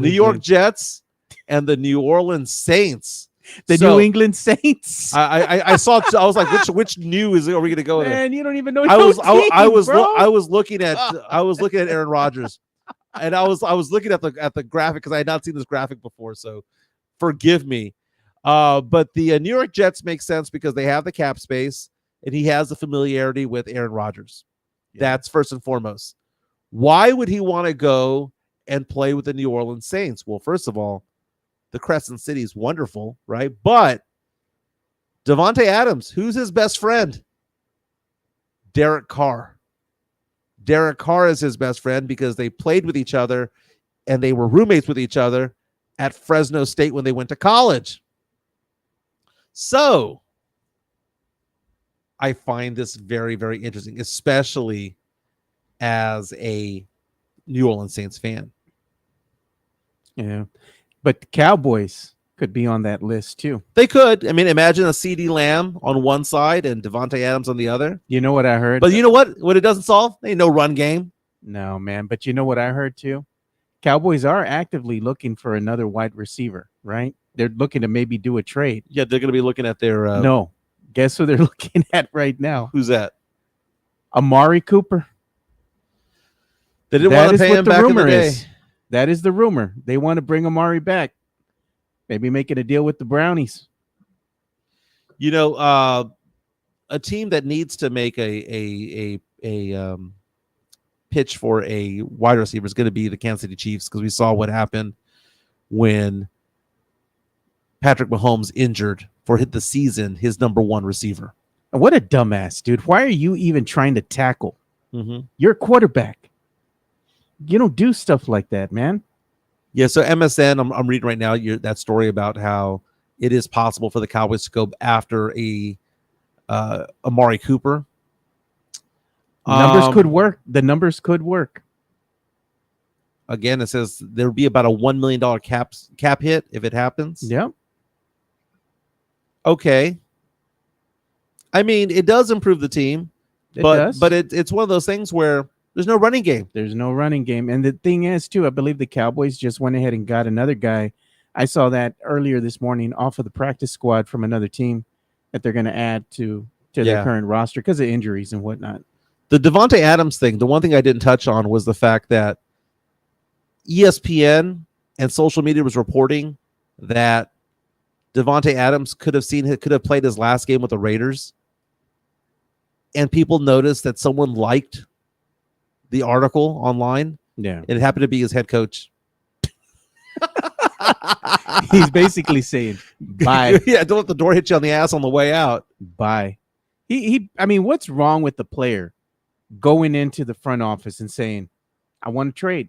York Jets and the New Orleans Saints. New England Saints. I saw. I was like, which new are we going to go with? Man, you don't even know. I was looking at Aaron Rodgers, and I was looking at the graphic because I had not seen this graphic before. So forgive me. But the New York Jets make sense because they have the cap space and he has the familiarity with Aaron Rodgers. Yeah. That's first and foremost. Why would he want to go and play with the New Orleans Saints? Well, first of all, the Crescent City is wonderful, right? But Davante Adams, who's his best friend? Derek Carr. Derek Carr is his best friend because they played with each other and they were roommates with each other at Fresno State when they went to college. So I find this very, very interesting, especially as a New Orleans Saints fan. Yeah. But the Cowboys could be on that list too. They could. I mean, imagine a CD Lamb on one side and Davante Adams on the other. You know what I heard? But you know what? What it doesn't solve? Ain't no run game. No, man. But you know what I heard too? Cowboys are actively looking for another wide receiver, right? They're looking to maybe do a trade. Yeah, they're going to be looking at their... No. Guess who they're looking at right now? Who's that? Amari Cooper. They didn't want to pay him back in the day. That is the rumor. They want to bring Amari back. Maybe making a deal with the Brownies. You know, a team that needs to make a pitch for a wide receiver is going to be the Kansas City Chiefs, because we saw what happened when Patrick Mahomes injured for the season his number one receiver. What a dumbass, dude. Why are you even trying to tackle? Mm-hmm. You're a quarterback. You don't do stuff like that, man. Yeah, so MSN, I'm reading right now that story about how it is possible for the Cowboys to go after Amari Cooper. Numbers could work. The numbers could work. Again, it says there would be about a $1 million cap hit if it happens. Yep. Okay. I mean, it does improve the team, but it's one of those things where there's no running game. There's no running game. And the thing is, too, I believe the Cowboys just went ahead and got another guy. I saw that earlier this morning off of the practice squad from another team that they're going to add to their current roster because of injuries and whatnot. The Davante Adams thing, the one thing I didn't touch on was the fact that ESPN and social media was reporting that Davante Adams could have played his last game with the Raiders, and people noticed that someone liked the article online. Yeah. And it happened to be his head coach. He's basically saying, bye. Yeah, don't let the door hit you on the ass on the way out. Bye. I mean, what's wrong with the player going into the front office and saying, I want to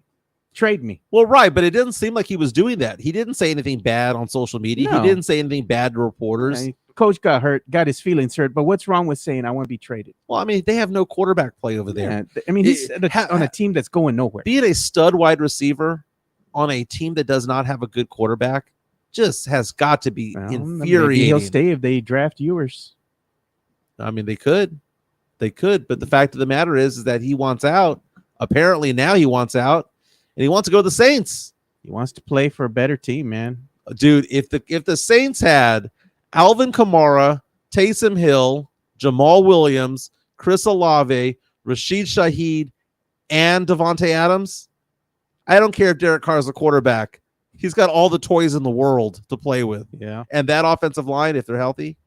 trade me? Well, right, but it didn't seem like he was doing that. He didn't say anything bad on social media. No. He didn't say anything bad to reporters. Coach got hurt, got his feelings hurt, but what's wrong with saying I want to be traded? Well, I mean, they have no quarterback play over there. Yeah, I mean, he's on a team that's going nowhere. Being a stud wide receiver on a team that does not have a good quarterback just has got to be infuriating. Maybe he'll stay if they draft Ewers. I mean, they could, but the fact of the matter is that he wants out. Apparently now he wants out, and he wants to go to the Saints. He wants to play for a better team, man. Dude, if the Saints had Alvin Kamara, Taysom Hill, Jamal Williams, Chris Olave, Rashid Shaheed, and Davante Adams, I don't care if Derek Carr is a quarterback. He's got all the toys in the world to play with. Yeah. And that offensive line, if they're healthy.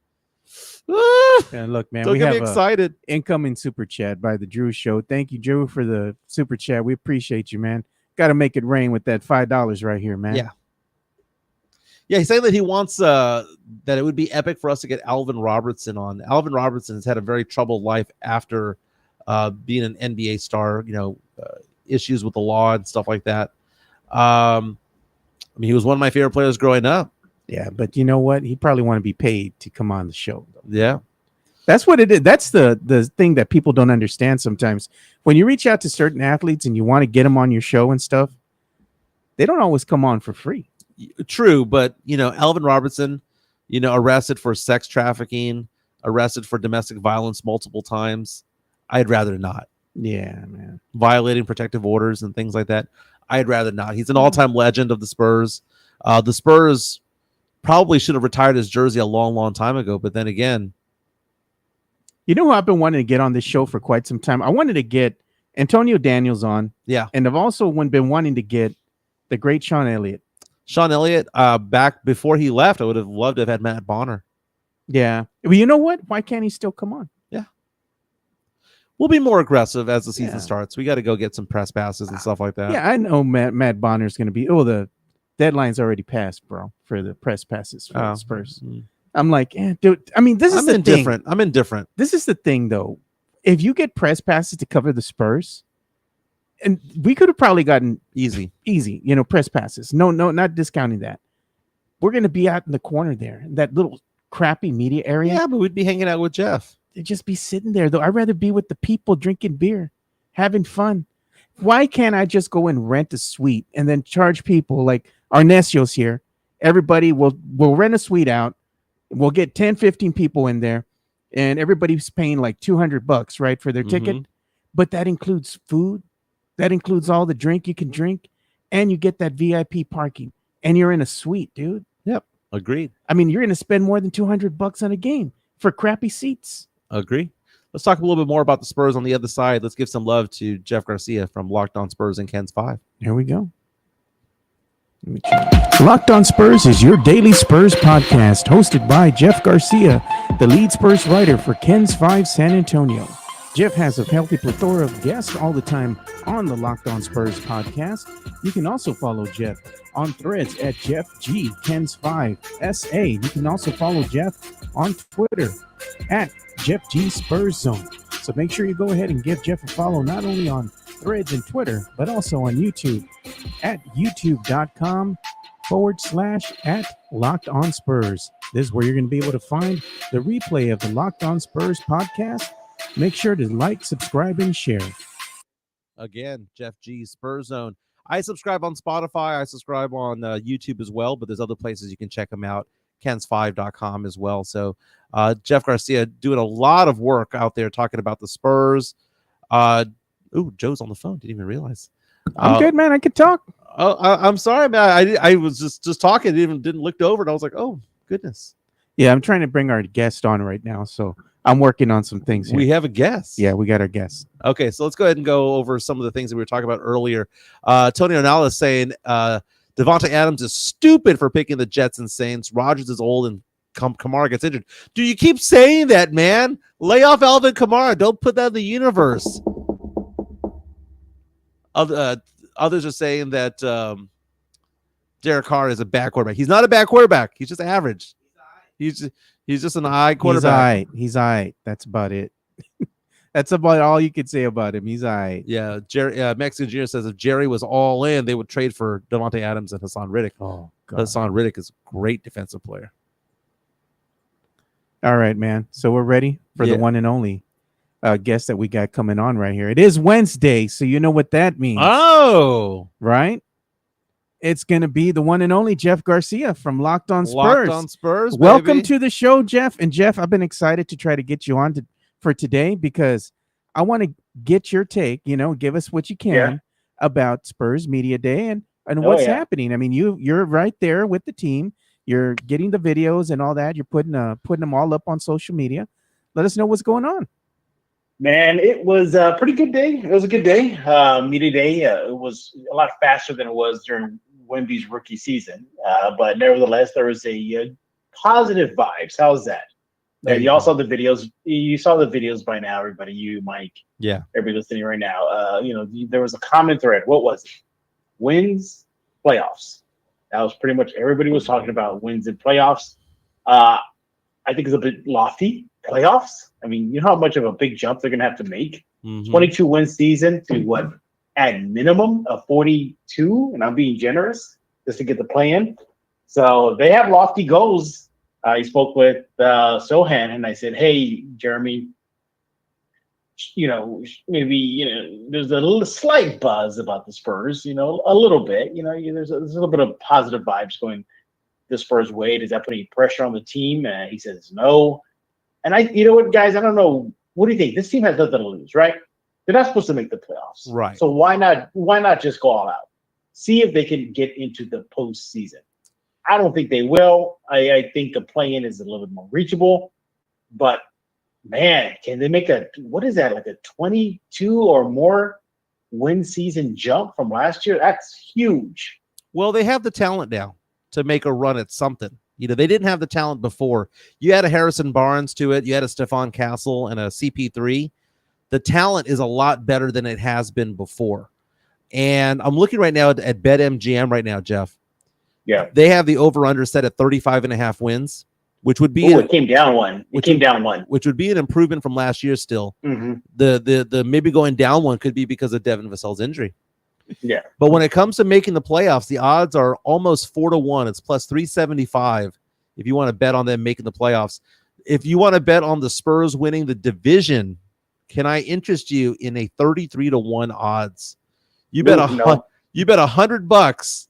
And look, man, Don't we get have me excited. Incoming super chat by the Drew Show. Thank you, Drew, for the super chat. We appreciate you, man. Got to make it rain with that $5 right here, man. Yeah. Yeah, he's saying that he wants that it would be epic for us to get Alvin Robertson on. Alvin Robertson has had a very troubled life after being an NBA star, issues with the law and stuff like that. I mean, he was one of my favorite players growing up. Yeah, but you know what? He probably want to be paid to come on the show. Yeah. That's what it is. That's the thing that people don't understand sometimes. When you reach out to certain athletes and you want to get them on your show and stuff, they don't always come on for free. True, but Alvin Robertson, arrested for sex trafficking, arrested for domestic violence multiple times. I'd rather not. Yeah, man. Violating protective orders and things like that. I'd rather not. He's an all-time legend of the Spurs. The Spurs probably should have retired his jersey a long, long time ago, but then again, you know who I've been wanting to get on this show for quite some time? I wanted to get Antonio Daniels on. Yeah. And I've also been wanting to get the great Sean Elliott. Sean Elliott, back before he left, I would have loved to have had Matt Bonner. Yeah. Well, you know what? Why can't he still come on? Yeah. We'll be more aggressive as the season starts. We got to go get some press passes and stuff like that. Yeah, I know Matt Bonner's going to be deadline's already passed, bro, for the press passes for the Spurs. Mm. I'm like, dude. I mean, this is the thing. I'm indifferent. This is the thing, though. If you get press passes to cover the Spurs, and we could have probably gotten Easy, press passes. No, not discounting that. We're gonna be out in the corner there, that little crappy media area. Yeah, but we'd be hanging out with Jeff. They'd just be sitting there, though. I'd rather be with the people drinking beer, having fun. Why can't I just go and rent a suite and then charge people like Arnesios here? Everybody will rent a suite out. We'll get 10, 15 people in there, and everybody's paying like $200, right, for their ticket. But that includes food. That includes all the drink you can drink, and you get that VIP parking, and you're in a suite, dude. Yep, agreed. I mean, you're going to spend more than $200 on a game for crappy seats. Agree. Let's talk a little bit more about the Spurs on the other side. Let's give some love to Jeff Garcia from Locked On Spurs and Ken's 5. Here we go. Locked On Spurs is your daily Spurs podcast, hosted by Jeff Garcia, the lead Spurs writer for Ken's 5 San Antonio. Jeff has a healthy plethora of guests all the time on the Locked On Spurs podcast. You can also follow Jeff on threads at Jeff G Ken's 5 SA. You can also follow Jeff on Twitter at Jeff G Spurs Zone. So make sure you go ahead and give Jeff a follow, not only on threads and Twitter, but also on YouTube at youtube.com/@Locked On Spurs. This is where you're going to be able to find the replay of the Locked On Spurs podcast. Make sure to like, subscribe, and share. Again, Jeff G Spurs Zone. I subscribe on Spotify. I subscribe on YouTube as well, but there's other places you can check them out. Kens5.com as well. So Jeff Garcia doing a lot of work out there talking about the Spurs. Joe's on the phone. Didn't even realize. I'm good, man. I can talk. I'm sorry, man. I was just talking. Didn't look over, and I was like, oh goodness. Yeah, I'm trying to bring our guest on right now, so I'm working on some things here. We have a guest. Yeah, we got our guest. Okay, so let's go ahead and go over some of the things that we were talking about earlier. Tony Onala is saying Devontae Adams is stupid for picking the Jets and Saints. Rodgers is old and Kamara gets injured. Do you keep saying that, man? Lay off Alvin Kamara. Don't put that in the universe. Others are saying that Derek Carr is a bad quarterback. He's not a bad quarterback. He's just average. He's just an eye quarterback. He's all right. That's about it. That's about all you could say about him. He's all right. Yeah, Mexican Jr. says if Jerry was all in, they would trade for Devontae Adams and Hassan Riddick. Oh, God. Hassan Riddick is a great defensive player. All right, man. So we're ready for the one and only guest that we got coming on right here. It is Wednesday, so you know what that means. Oh, right. It's going to be the one and only Jeff Garcia from Locked On Spurs. Locked On Spurs, Welcome baby. to the show, Jeff. And Jeff, I've been excited to try to get you on for today because I want to get your take, give us what you can about Spurs Media Day and what's happening. I mean, you're right there with the team. You're getting the videos and all that. You're putting them all up on social media. Let us know what's going on. Man, it was a pretty good day. It was a good day. Media Day. It was a lot faster than it was during Wemby's rookie season. But nevertheless, there was a positive vibes. How's that? You all saw the videos. You saw the videos by now, everybody. You, Mike. Yeah. Everybody listening right now. There was a common thread. What was it? Wins, playoffs. That was pretty much everybody was talking about wins and playoffs. I think it's a bit lofty. Playoffs? I mean, you know how much of a big jump they're going to have to make? 22 win season to what? At minimum of 42, and I'm being generous, just to get the play in. So they have lofty goals. I spoke with Sohan, and I said, hey, Jeremy, maybe, there's a little slight buzz about the Spurs, a little bit. There's a little bit of positive vibes going the Spurs way. Does that put any pressure on the team? He says no. And you know what, guys, I don't know. What do you think? This team has nothing to lose, right? They're not supposed to make the playoffs. Right. So why not just go all out? See if they can get into the postseason. I don't think they will. I think the play-in is a little bit more reachable. But, man, can they make like a 22 or more win season jump from last year? That's huge. Well, they have the talent now to make a run at something. They didn't have the talent before. You had a Harrison Barnes to it. You had a Stephon Castle and a CP3. The talent is a lot better than it has been before. And I'm looking right now at BetMGM right now, Jeff. Yeah. They have the over-under set at 35.5 wins, which would be it came down one. Which would be an improvement from last year still. Mm-hmm. The maybe going down one could be because of Devin Vassell's injury. Yeah. But when it comes to making the playoffs, the odds are almost 4-1. It's plus 375 if you want to bet on them making the playoffs. If you want to bet on the Spurs winning the division, can I interest you in a 33-1 odds? You bet $100.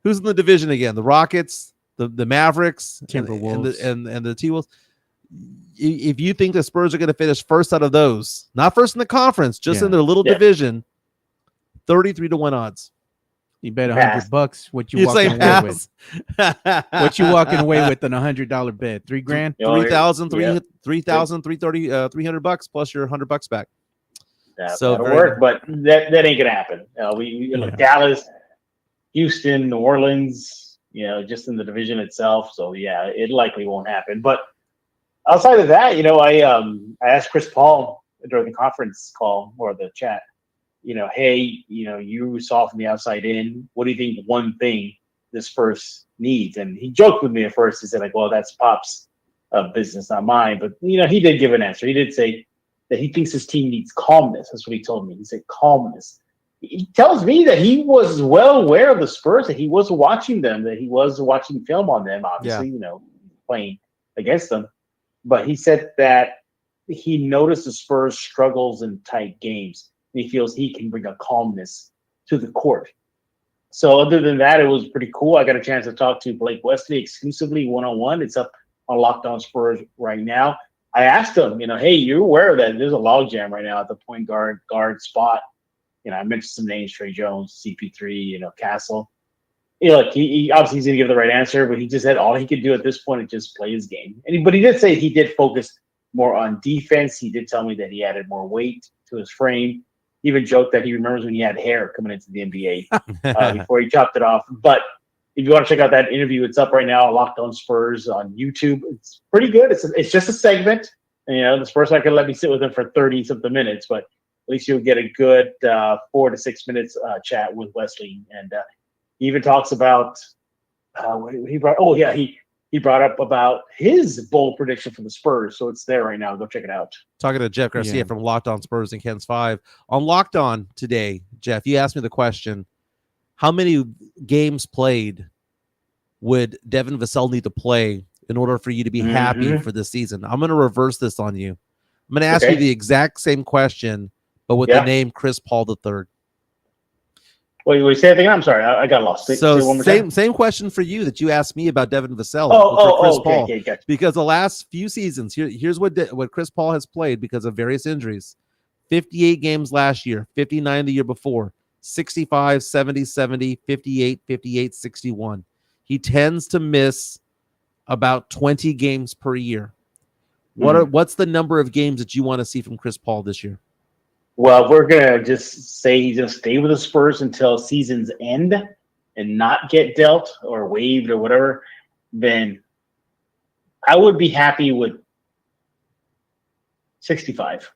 Who's in the division again? The Rockets, the Mavericks, Timberwolves, and the T-Wolves. If you think the Spurs are going to finish first out of those, not first in the conference, just in their little division, 33-1 odds. You bet $100. What you walking away pass. with? What you walking away with on $100 bet? $3,000, $3,000, $330, $300 plus your $100 back. That'll work, but that ain't gonna happen. Dallas, Houston, New Orleans, just in the division itself. So yeah, it likely won't happen. But outside of that, I asked Chris Paul during the conference call or the chat. Hey, you saw from the outside in. What do you think one thing the Spurs needs? And he joked with me at first. He said, well, that's Pop's business, not mine. But, he did give an answer. He did say that he thinks his team needs calmness. That's what he told me. He said calmness. He tells me that he was well aware of the Spurs, that he was watching them, that he was watching film on them, obviously, playing against them. But he said that he noticed the Spurs' struggles in tight games. He feels he can bring a calmness to the court. So other than that, it was pretty cool. I got a chance to talk to Blake Wesley exclusively one-on-one. It's up on Locked On Spurs right now. I asked him, hey, you're aware of that. There's a logjam right now at the point guard spot. I mentioned some names, Trey Jones, CP3, Castle. He obviously he's going to give the right answer, but he just said all he could do at this point is just play his game. But he did say he did focus more on defense. He did tell me that he added more weight to his frame. He even joked that he remembers when he had hair coming into the NBA before he chopped it off. But if you want to check out that interview, it's up right now, Locked On Spurs on YouTube. It's pretty good. It's just a segment. And, the Spurs not going to let me sit with him for 30-something minutes, but at least you'll get a good 4 to 6 minutes chat with Wesley. And he even talks about he brought up about his bold prediction for the Spurs. So it's there right now. Go check it out. Talking to Jeff Garcia from Locked On Spurs and Ken's 5. On Locked On today, Jeff, you asked me the question, how many games played would Devin Vassell need to play in order for you to be happy for this season? I'm going to reverse this on you. I'm going to ask you the exact same question, but with the name Chris Paul III. Wait, say that again? I'm sorry, I got lost. Same question for you that you asked me about Devin Vassell for Chris Paul. Okay, gotcha. Because the last few seasons, here's what Chris Paul has played because of various injuries. 58 games last year, 59 the year before, 65, 70, 70, 58, 58, 61. He tends to miss about 20 games per year. What's the number of games that you want to see from Chris Paul this year? Well, we're going to just say he's going to stay with the Spurs until season's end and not get dealt or waived or whatever, then I would be happy with 65.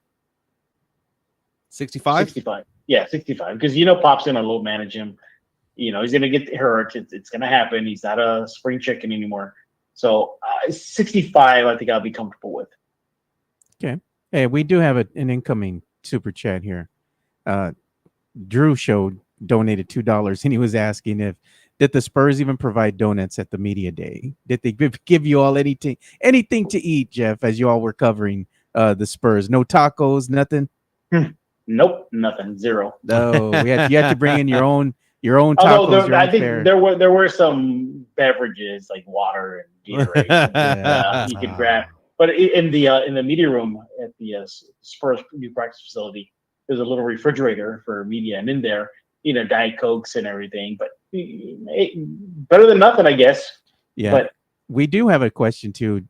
65? 65. Yeah, 65. Because Pop's going to low manage him. He's going to get hurt. It's going to happen. He's not a spring chicken anymore. So 65, I think I'll be comfortable with. Okay. Hey, we do have an incoming super chat here. Drew donated $2 and he was asking did the Spurs even provide donuts at the media day? Did they give you all anything to eat, Jeff, as you all were covering the Spurs? No tacos, nothing? Nope, nothing, zero. No, you had to bring in your own tacos. I think there were some beverages like water and Gatorade you could grab. But in the media room at the Spurs new practice facility, there's a little refrigerator for media, and in there, Diet Cokes and everything. But better than nothing, I guess. Yeah. But we do have a question too.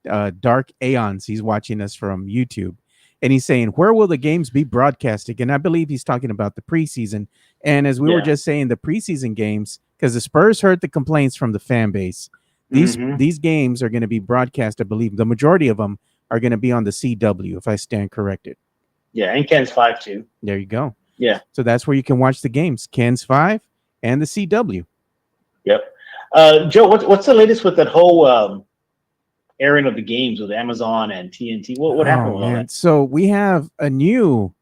Dark Aeons, he's watching us from YouTube, and he's saying, "Where will the games be broadcasted?" And I believe he's talking about the preseason. And as we were just saying, the preseason games, because the Spurs heard the complaints from the fan base. These games are going to be broadcast. I believe the majority of them are going to be on the CW, if I stand corrected. Yeah, and Ken's 5 too. There you go. Yeah. So that's where you can watch the games, Ken's 5 and the CW. Yep. Joe, what's the latest with that whole airing of the games with Amazon and TNT? What happened with all that? So we have a new,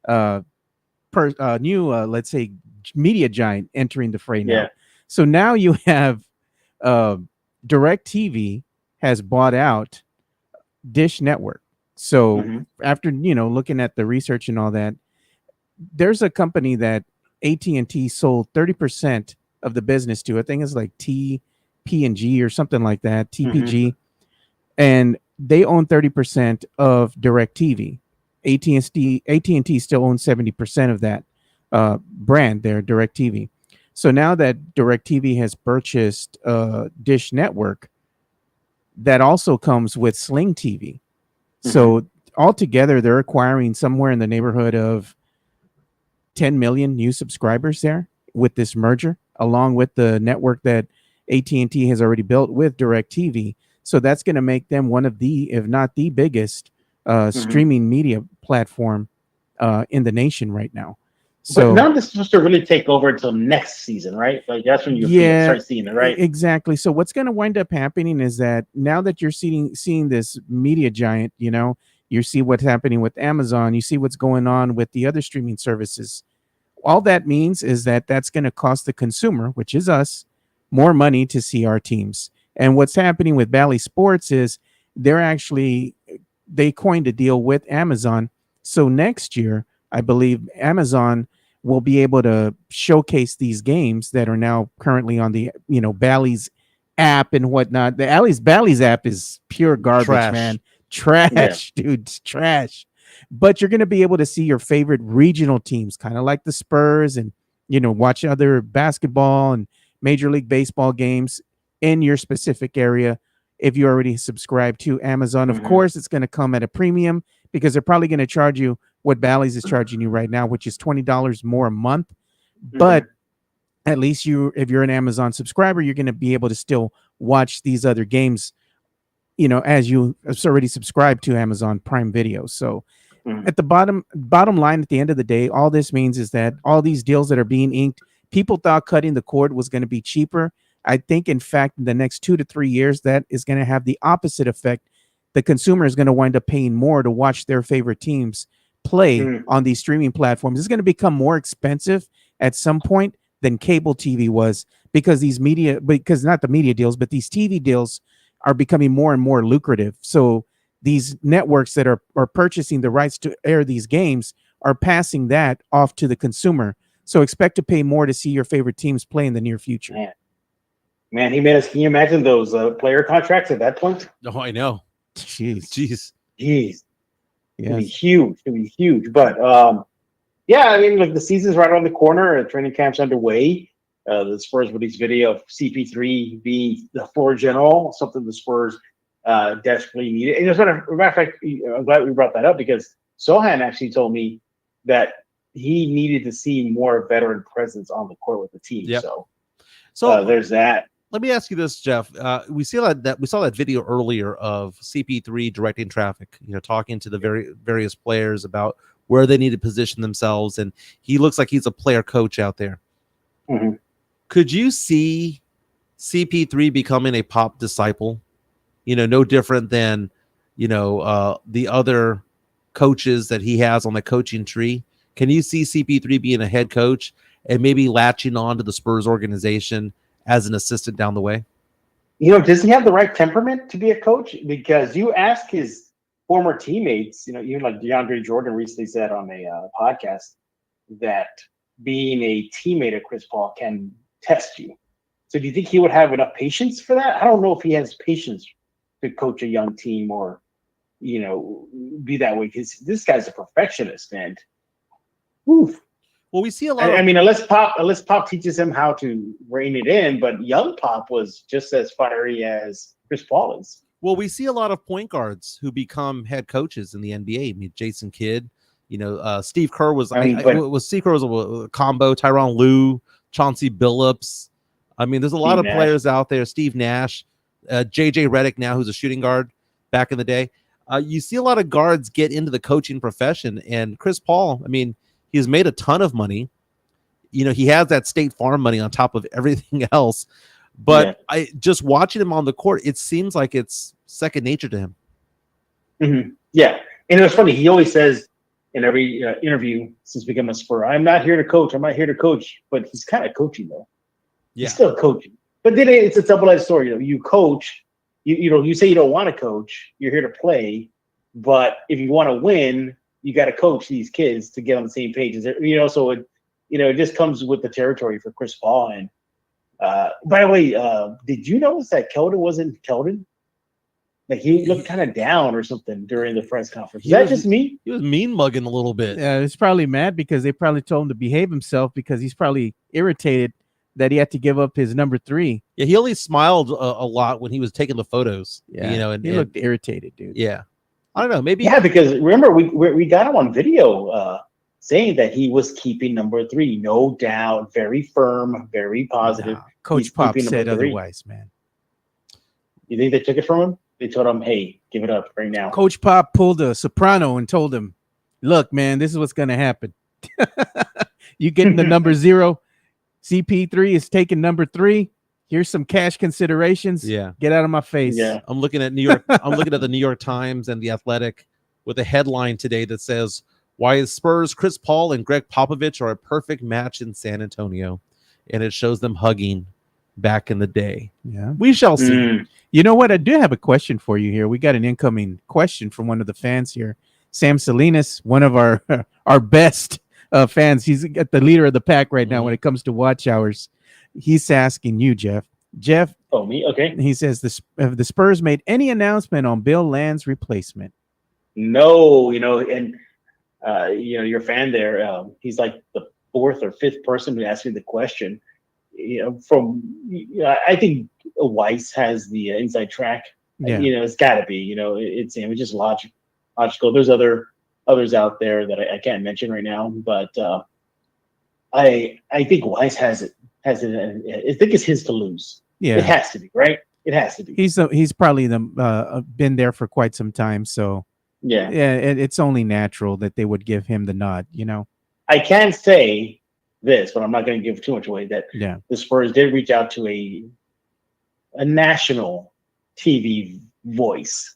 let's say, media giant entering the fray now. Yeah. So now you have DirecTV has bought out Dish Network. So after looking at the research and all that, there's a company that AT&T sold 30% of the business to. I think it's like TP&G or something like that, TPG, and they own 30% of DirecTV. AT&T still owns 70% of that brand there, DirecTV. So now that DirecTV has purchased Dish Network, that also comes with Sling TV. So altogether, they're acquiring somewhere in the neighborhood of 10 million new subscribers there with this merger, along with the network that AT&T has already built with DirecTV. So that's going to make them one of the, if not the biggest, streaming media platform in the nation right now. So but none of this is supposed to really take over until next season, right? Like that's when you start seeing it, right? Exactly. So what's going to wind up happening is that now that you're seeing this media giant, you see what's happening with Amazon, you see what's going on with the other streaming services. All that means is that that's going to cost the consumer, which is us, more money to see our teams. And what's happening with Bally Sports is they coined a deal with Amazon. So next year, I believe Amazon will be able to showcase these games that are now currently on the, Bally's app and whatnot. The Bally's app is pure garbage, man. Trash, dude, it's trash. But you're going to be able to see your favorite regional teams, kind of like the Spurs, and watch other basketball and Major League Baseball games in your specific area if you already subscribe to Amazon. Of course, it's going to come at a premium because they're probably going to charge you what Bally's is charging you right now, which is $20 more a month. But at least if you're an Amazon subscriber, you're going to be able to still watch these other games, as you already subscribed to Amazon Prime Video. So at the bottom line, at the end of the day, all this means is that all these deals that are being inked, people thought cutting the cord was going to be cheaper. I think, in fact, in the next 2 to 3 years, that is going to have the opposite effect. The consumer is going to wind up paying more to watch their favorite teams play on these streaming platforms. It's going to become more expensive at some point than cable TV was because not the media deals, but these TV deals are becoming more and more lucrative. So these networks that are purchasing the rights to air these games are passing that off to the consumer. So expect to pay more to see your favorite teams play in the near future. Man, Jimenez, can you imagine those player contracts at that point? Oh, I know. Jeez. It's gonna be huge. It's gonna be huge. But I mean, like the season's right around the corner. Training camp's underway. The Spurs released video of CP3 being the floor general, something the Spurs desperately needed. And as a matter of fact, I'm glad we brought that up because Sohan actually told me that he needed to see more veteran presence on the court with the team. Yep. So there's that. Let me ask you this, Jeff. We saw that video earlier of CP3 directing traffic, talking to the various players about where they need to position themselves, and he looks like he's a player coach out there. Could you see CP3 becoming a Pop disciple? No different than the other coaches that he has on the coaching tree. Can you see CP3 being a head coach and maybe latching on to the Spurs organization as an assistant down the way? Does he have the right temperament to be a coach? Because you ask his former teammates, even like DeAndre Jordan recently said on a podcast that being a teammate of Chris Paul can test you. So do you think he would have enough patience for that? I don't know if he has patience to coach a young team or, be that way because this guy's a perfectionist, man. Oof. Well, we see a lot. I mean, unless Pop teaches him how to rein it in, but young Pop was just as fiery as Chris Paul is. Well, we see a lot of point guards who become head coaches in the NBA. I mean, Jason Kidd, Steve Kerr was. Steve Kerr was a combo. Tyronn Lue, Chauncey Billups. I mean, there's a lot of players out there. Steve Nash, JJ Redick now, who's a shooting guard back in the day. You see a lot of guards get into the coaching profession, and Chris Paul. I mean, he's made a ton of money. He has that State Farm money on top of everything else. But I just watching him on the court, it seems like it's second nature to him. Mm-hmm. Yeah, and it was funny. He always says in every interview since becoming a Spur, "I'm not here to coach. I'm not here to coach." But he's kind of coaching though. Yeah. He's still coaching. But then it's a double-edged sword. You coach. You say you don't want to coach. You're here to play. But if you want to win, you got to coach these kids to get on the same page. So it just comes with the territory for Chris Paul. And by the way, did you notice that Keldon wasn't Keldon? Like he looked kind of down or something during the press conference. Is that just me? He was mean mugging a little bit. Yeah, he's probably mad because they probably told him to behave himself because he's probably irritated that he had to give up his number 3. Yeah, he only smiled a lot when he was taking the photos. Yeah, and he looked irritated, dude. Yeah, I don't know. Maybe because remember we got him on video saying that he was keeping number 3, no doubt, very firm, very positive. Nah, Coach Pop said otherwise, man. You think they took it from him? They told him, "Hey, give it up right now." Coach Pop pulled a soprano and told him, "Look, man, this is what's going to happen. You getting the number 0. CP3 is taking number 3. Here's some cash considerations. Yeah, get out of my face." Yeah, I'm looking at New York. I'm looking at the New York Times and the Athletic with a headline today that says, "Why Spurs Chris Paul and Greg Popovich are a perfect match in San Antonio," and it shows them hugging back in the day. Yeah, we shall see. You know what? I do have a question for you here. We got an incoming question from one of the fans here, Sam Salinas, one of our best fans. He's at the leader of the pack right now when it comes to watch hours. He's asking you, Jeff. Jeff. Oh, me? Okay. He says, have the Spurs made any announcement on Bill Land's replacement? No, and your fan there, he's like the 4th or 5th person who asked me the question. I think Weiss has the inside track. Yeah. It's got to be. It's just logical. There's others out there that I can't mention right now, but I think Weiss has it. I think it's his to lose. Yeah, it has to be, right? It has to be. He's probably been there for quite some time, so yeah, it's only natural that they would give him the nod. I can say this, but I'm not going to give too much away. That the Spurs did reach out to a national TV voice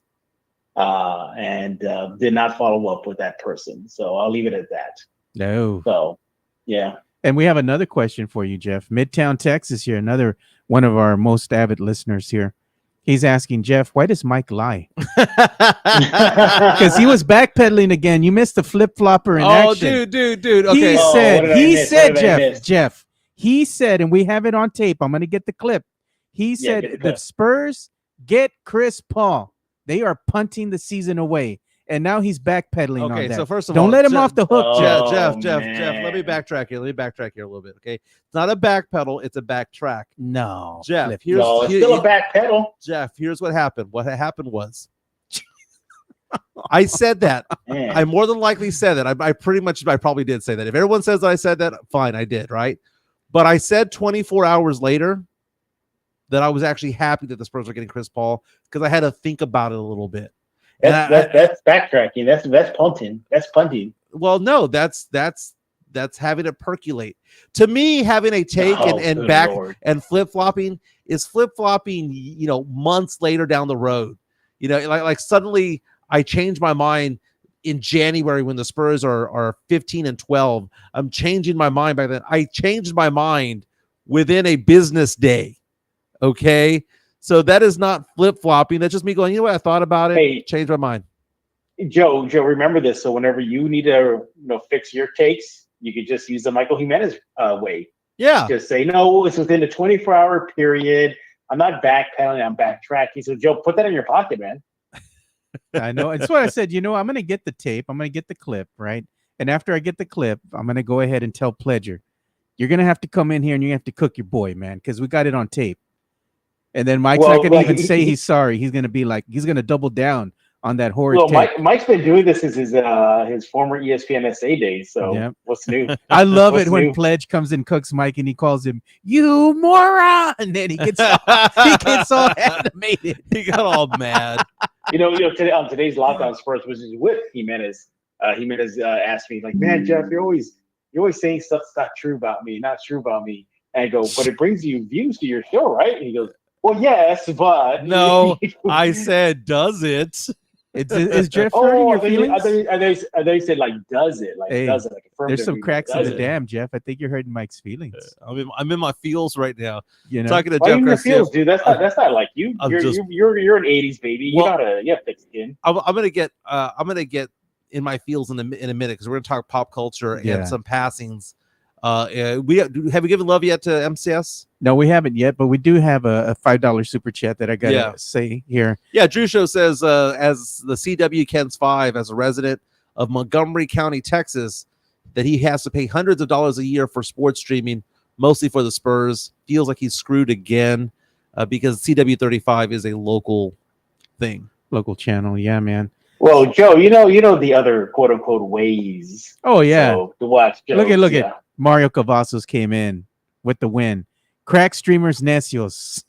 and did not follow up with that person. So I'll leave it at that. No. So, yeah. And we have another question for you, Jeff. Midtown Texas here, another one of our most avid listeners here. He's asking, Jeff, why does Mike lie? Because he was backpedaling again. You missed the flip-flopper in action. Dude. Okay. He said, Jeff, he said, and we have it on tape. I'm going to get the clip. He said the Spurs get Chris Paul. They are punting the season away. And now he's backpedaling on that. So first of don't all, let him off the hook, Jeff. Let me backtrack here. a little bit. Okay, it's not a backpedal; it's a backtrack. No, Jeff. It's still a backpedal. Jeff, here's what happened. What happened was, I said that. I more than likely said that. I probably did say that. If everyone says that I said that, fine, I did, right? But I said 24 hours later that I was actually happy that the Spurs were getting Chris Paul because I had to think about it a little bit. That's backtracking. That's punting. That's punting. Well, no, that's having it percolate. To me, having a take and back Lord. And flip-flopping is flip-flopping, months later down the road. Like suddenly I changed my mind in January when the Spurs are 15-12. I'm changing my mind by then. I changed my mind within a business day. Okay. So that is not flip-flopping. That's just me going, you know what? I thought about it, changed my mind. Joe, remember this. So whenever you need to fix your takes, you could just use the Michael Jimenez way. Yeah. Just say, no, it's within a 24-hour period. I'm not backpedaling, I'm backtracking. So, Joe, put that in your pocket, man. I know. It's what I said. I'm going to get the tape. I'm going to get the clip, right? And after I get the clip, I'm going to go ahead and tell Pledger, you're going to have to come in here and you have to cook your boy, man, because we got it on tape. And then Mike's not going to even say he's sorry. He's going to be like, he's going to double down on that horror tape. Mike's been doing this since his former ESPN SA days. So what's new? I love it when Pledge comes and cooks Mike and he calls him, you moron. And then he gets all animated. He got all mad. Today, on today's Lockdown Sports, which is with Jimenez, Jimenez asked me, like, man, Jeff, you're always saying stuff that's not true about me. And I go, but it brings you views to your show, right? And he goes, well, yes, but No, I said, does it? Is Jeff hurting your feelings? They said like, does it? Like, Hey, does it? Like, there's some cracks in does the it? dam, Jeff. I think you're hurting Mike's feelings. I'm in my feels right now. You know, Talking to Why Jeff you in your Garcia. feels, dude? That's not like you. I'm You're just- you're an '80s baby. Well, You have thick skin. I'm gonna get in my feels in a minute because we're gonna talk pop culture Yeah. and some passings. Have we given love yet to MCS? no, we haven't yet, but we do have a $5 super chat that I gotta Yeah. say here. Yeah, Drew Show says, as the CW Ken's 5, as a resident of Montgomery County, Texas, that he has to pay hundreds of dollars a year for sports streaming, mostly for the Spurs. Feels like he's screwed again because CW35 is a local thing. Local channel, yeah, man. Well, Joe, you know the other quote unquote ways. Oh yeah, So, to watch. Joe, look at Mario Cavazos came in with the win. Crack streamers necios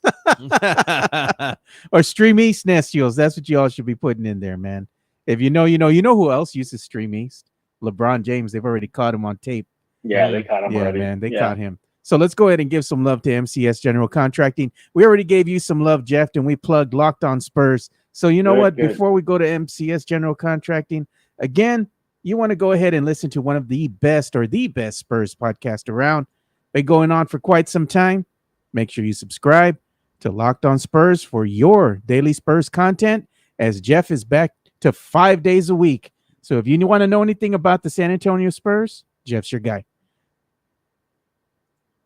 or Stream East necios. That's what you all should be putting in there, man. If you know, you know. You know who else uses Stream East? LeBron James. They've already caught him on tape. Yeah, they caught him Yeah, already. man, they caught him. So let's go ahead and give some love to MCS General Contracting. We already gave you some love, Jeff, and we plugged Locked On Spurs. So you know what? Good. Before we go to MCS General Contracting, again, you want to go ahead and listen to one of the best Spurs podcast around. Been going on for quite some time. Make sure you subscribe to Locked On Spurs for your daily Spurs content, as Jeff is back to 5 days a week. So if you want to know anything about the San Antonio Spurs, Jeff's your guy.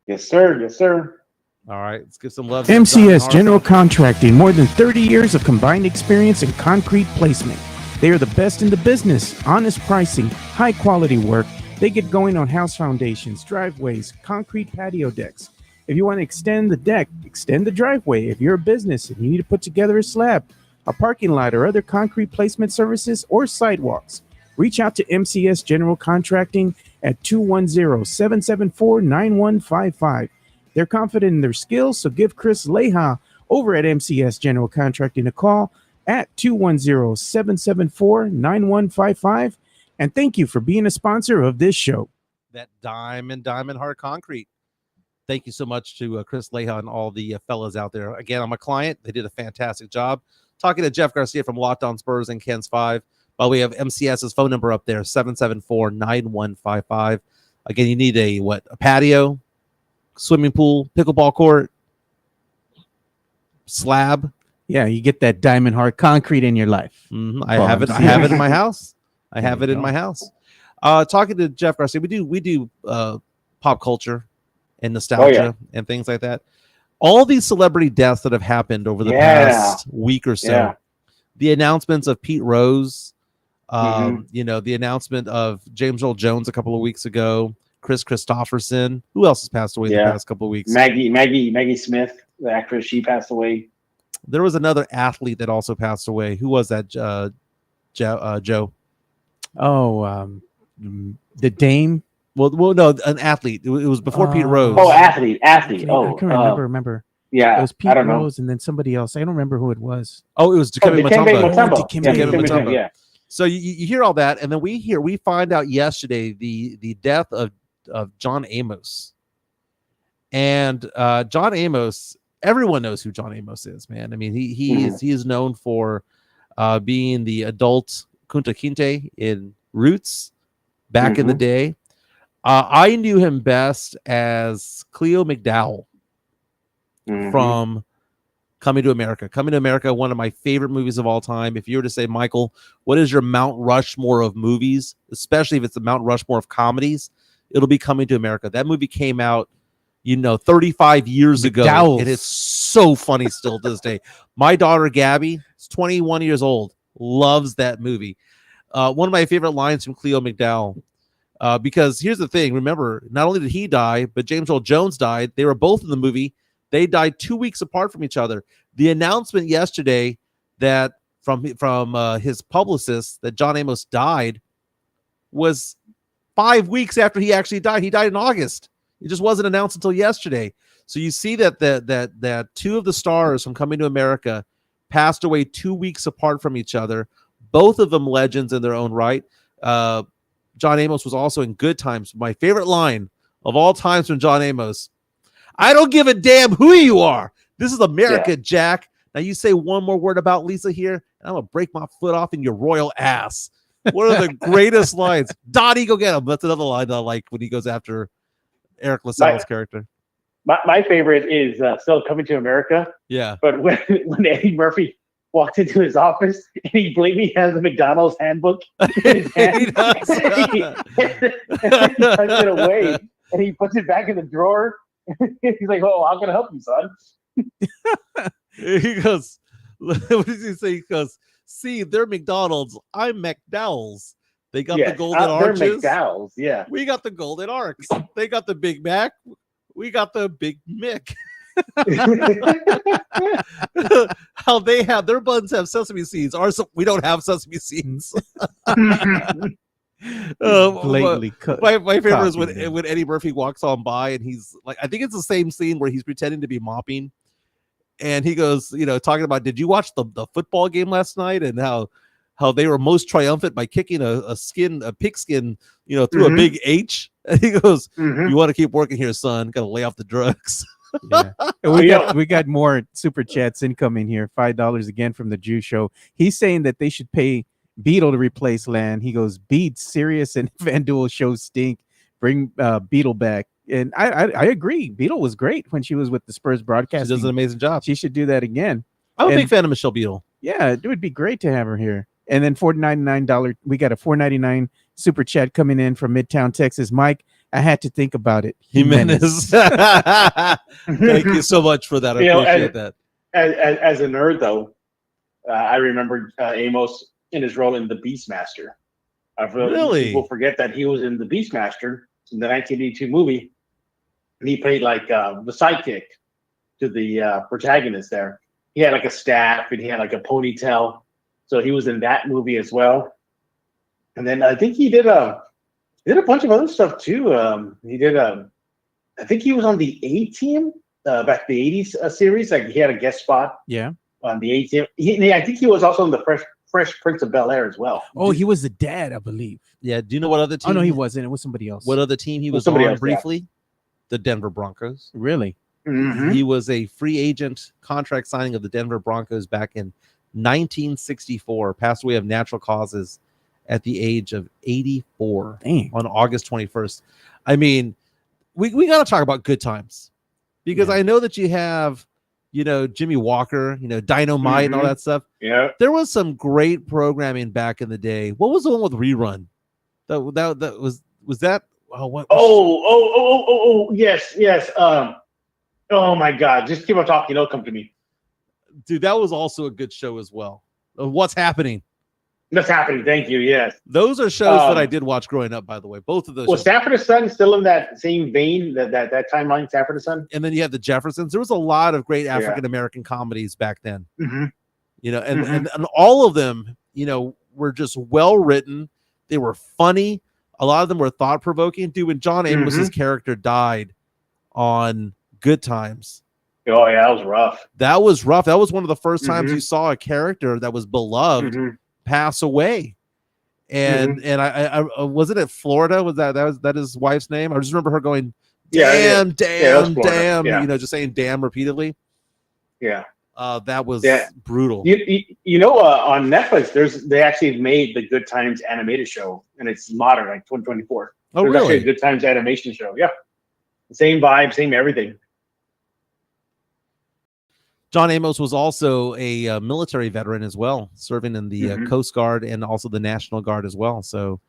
Yes, sir. Yes, sir. All right, let's give some love. to MCS John General Contracting, more than 30 years of combined experience in concrete placement. They are the best in the business, honest pricing, high quality work. They get going on house foundations, driveways, concrete patio decks. If you want to extend the deck, extend the driveway. If you're a business and you need to put together a slab, a parking lot, or other concrete placement services or sidewalks, reach out to MCS General Contracting at 210-774-9155. They're confident in their skills, so give Chris Leha over at MCS General Contracting a call at 210-774-9155. And thank you for being a sponsor of this show. that Diamond Hard Concrete. Thank you so much to Chris Leha and all the fellas out there. Again, I'm a client. They did a fantastic job. Talking to Jeff Garcia from Locked On Spurs and Ken's 5. While we have MCS's phone number up there, 774-9155. Again, you need a patio, swimming pool, pickleball court, slab. Yeah, you get that diamond hard concrete in your life. I have it in my house. I have it in my house. Talking to Jeff Garcia, we do pop culture and nostalgia and things like that. All these celebrity deaths that have happened over the past week or so. The announcements of Pete Rose, the announcement of James Earl Jones a couple of weeks ago, Chris Christopherson. Who else has passed away the past couple of weeks? Maggie Smith, the actress, she passed away. There was another athlete that also passed away. Who was that? Joe. Oh, the Dame. Well, no, an athlete. It was before Pete Rose. Oh, athlete. I can remember. Yeah, it was Pete Rose and then somebody else. I don't remember who it was. Oh, it was Dikembe Mutombo. Dikembe Mutombo. Yeah. So you hear all that, and then we find out yesterday the death of John Amos. And John Amos, everyone knows who John Amos is, man. I mean, he is known for being the adult Kunta Kinte in Roots back in the day. I knew him best as Cleo McDowell from Coming to America. Coming to America, one of my favorite movies of all time. If you were to say, Michael, what is your Mount Rushmore of movies, especially if it's the Mount Rushmore of comedies, it'll be Coming to America. That movie came out, 35 years ago, and it's so funny still to this day. My daughter, Gabby, is 21 years old, loves that movie. One of my favorite lines from Cleo McDowell, because here's the thing. Remember, not only did he die, but James Earl Jones died. They were both in the movie. They died 2 weeks apart from each other. The announcement yesterday that from his publicist that John Amos died was 5 weeks after he actually died. He died in August. It just wasn't announced until yesterday. So you see that two of the stars from Coming to America passed away 2 weeks apart from each other. Both of them legends in their own right. John Amos was also in Good Times. My favorite line of all times from John Amos: I don't give a damn who you are. This is America, Jack. Now you say one more word about Lisa here, and I'm gonna break my foot off in your royal ass. One of the greatest lines. Dottie, go get him. That's another line I like when he goes after Eric LaSalle's character. My favorite is still Coming to America. Yeah. But when Eddie Murphy walked into his office and he blatantly has the McDonald's handbook in his hand, He does. he tucks it away and he puts it back in the drawer. He's like, "Oh, how can I help you, son?" He goes, what does he say? He goes, "See, they're McDonald's. I'm McDowell's. They got the golden arches. They're McDowell's, yeah. We got the golden arcs. They got the Big Mac. We got the Big Mick." How they have their buns have sesame seeds. Ours, we don't have sesame seeds. Blatantly my favorite is when Eddie Murphy walks on by and he's like, I think it's the same scene where he's pretending to be mopping, and he goes, talking about, did you watch the football game last night, and how they were most triumphant by kicking a pigskin, through a big H. And he goes, "You want to keep working here, son? Got to lay off the drugs." Yeah. And we got more super chats incoming here. $5 again from the Jew Show. He's saying that they should pay Beetle to replace Land. He goes, Beats, Sirius, and FanDuel shows stink. Bring Beetle back. And I agree. Beetle was great when she was with the Spurs broadcasting. She does an amazing job. She should do that again. I'm a big fan of Michelle Beetle. Yeah, it would be great to have her here. And then $4.99. We got a $4.99 super chat coming in from Midtown, Texas. Mike, I had to think about it. Jimenez. Thank you so much for that. I appreciate that. As a nerd, though, I remember Amos in his role in The Beastmaster. Really? People forget that he was in The Beastmaster in the 1982 movie, and he played like the sidekick to the protagonist there. He had like a staff, and he had like a ponytail. So he was in that movie as well. And then I think he did a bunch of other stuff too. I think he was on the A-Team back in the 80s series. Like he had a guest spot. Yeah. On the A-Team. I think he was also in the Fresh Prince of Bel-Air as well. Oh, he was the dad, I believe. Yeah. Do you know what other team? Oh, no, he wasn't. It was somebody else. What other team he was on briefly? Yeah. The Denver Broncos. Really? Mm-hmm. He was a free agent contract signing of the Denver Broncos back in 1964. Passed away of natural causes at the age of 84. Dang. On August 21st. I mean, we got to talk about good times, because I know that you have, Jimmy Walker, Dynamite and all that stuff. Yeah. There was some great programming back in the day. What was the one with Rerun? That was that? Oh, what? Yes. Oh my God! Just keep on talking. It'll come to me. Dude, that was also a good show as well. What's Happening? What's Happening? Thank you. Yes. Those are shows that I did watch growing up, by the way. Both of those. Was Sanford and Son still in that same vein, that timeline, Sanford and Son? And then you have the Jeffersons. There was a lot of great African American comedies back then. Mm-hmm. And all of them, were just well written. They were funny. A lot of them were thought provoking. Dude, when John Amos's character died on Good Times. Oh yeah, that was rough. That was rough. That was one of the first times you saw a character that was beloved pass away. And I wasn't it Florida? Was that his wife's name? I just remember her going, damn, just saying damn repeatedly. Yeah. That was brutal. On Netflix, they actually made the Good Times animated show, and it's modern, like 2024. Oh, There's really? actually a Good Times animation show. Yeah. Same vibe, same everything. John Amos was also a military veteran as well, serving in the Coast Guard and also the National Guard as well. So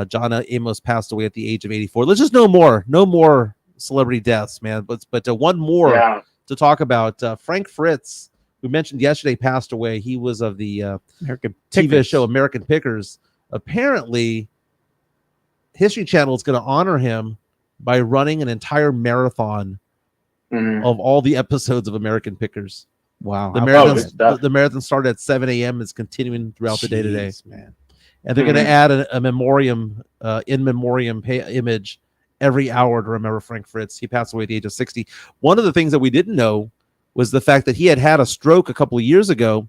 John Amos passed away at the age of 84. Let's just no more celebrity deaths, man. But one more to talk about. Frank Fritz, we mentioned yesterday, passed away. He was of the American TV show American Pickers. Apparently, History Channel is going to honor him by running an entire marathon of all the episodes of American Pickers. Wow. The marathon started at 7 a.m. It's continuing throughout the day today, man. And they're going to add a memoriam, in memoriam image every hour to remember Frank Fritz. He passed away at the age of 60. One of the things that we didn't know was the fact that he had a stroke a couple of years ago.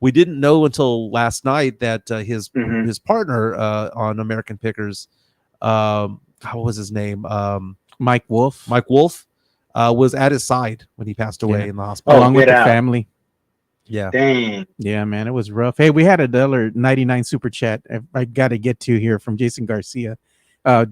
We didn't know until last night that his partner on American Pickers, what was his name? Mike Wolf. was at his side when he passed away in the hospital. Along with the out. family. Yeah. Dang. Yeah, man, it was rough. Hey, we had another 99 super chat I got to get to here from Jason Garcia,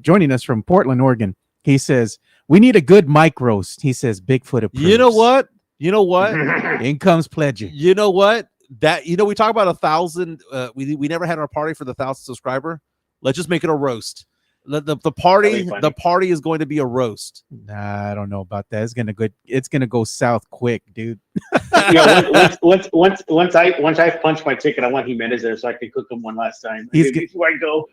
joining us from Portland, Oregon. He says, we need a good mic roast. He says, Bigfoot approves. You know what? In comes Pledger. You know what? We talk about 1,000. We never had our party for the 1,000 subscriber. Let's just make it a roast. The party is going to be a roast. Nah, I don't know about that. It's gonna go south quick, dude. Once I punch my ticket, I want Jimenez there so I can cook him one last time. Before I go,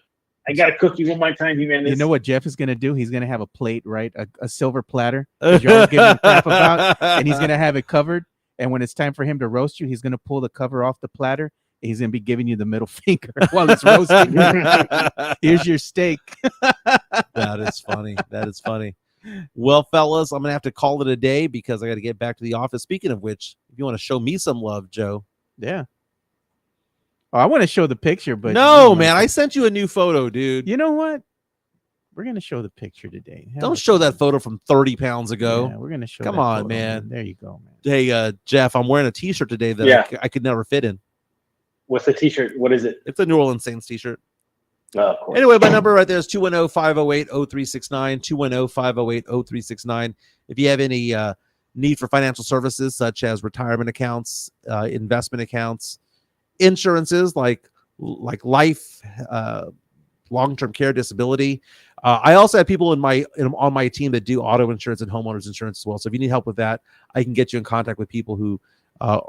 I gotta cook you one more time, Jimenez. You know what Jeff is gonna do? He's gonna have a plate, right? A silver platter that you're always giving him crap about, and he's gonna have it covered. And when it's time for him to roast you, he's gonna pull the cover off the platter. He's going to be giving you the middle finger while it's roasting. Here's your steak. That is funny. Well, fellas, I'm going to have to call it a day because I got to get back to the office. Speaking of which, if you want to show me some love, Joe. Yeah. Oh, I want to show the picture, but no, man, I sent you a new photo, dude. You know what? We're going to show the picture today. Don't show that photo from 30 pounds ago. Yeah, we're going to show Come on, photo, man. There you go, man. Hey, Jeff, I'm wearing a t-shirt today that I could never fit in. What's the t-shirt? What is it? It's a New Orleans Saints t-shirt. Of course. Anyway, my number right there is 210-508-0369, 210-508-0369. If you have any need for financial services such as retirement accounts, investment accounts, insurances like life, long-term care, disability. I also have people on my team that do auto insurance and homeowners insurance as well. So if you need help with that, I can get you in contact with people who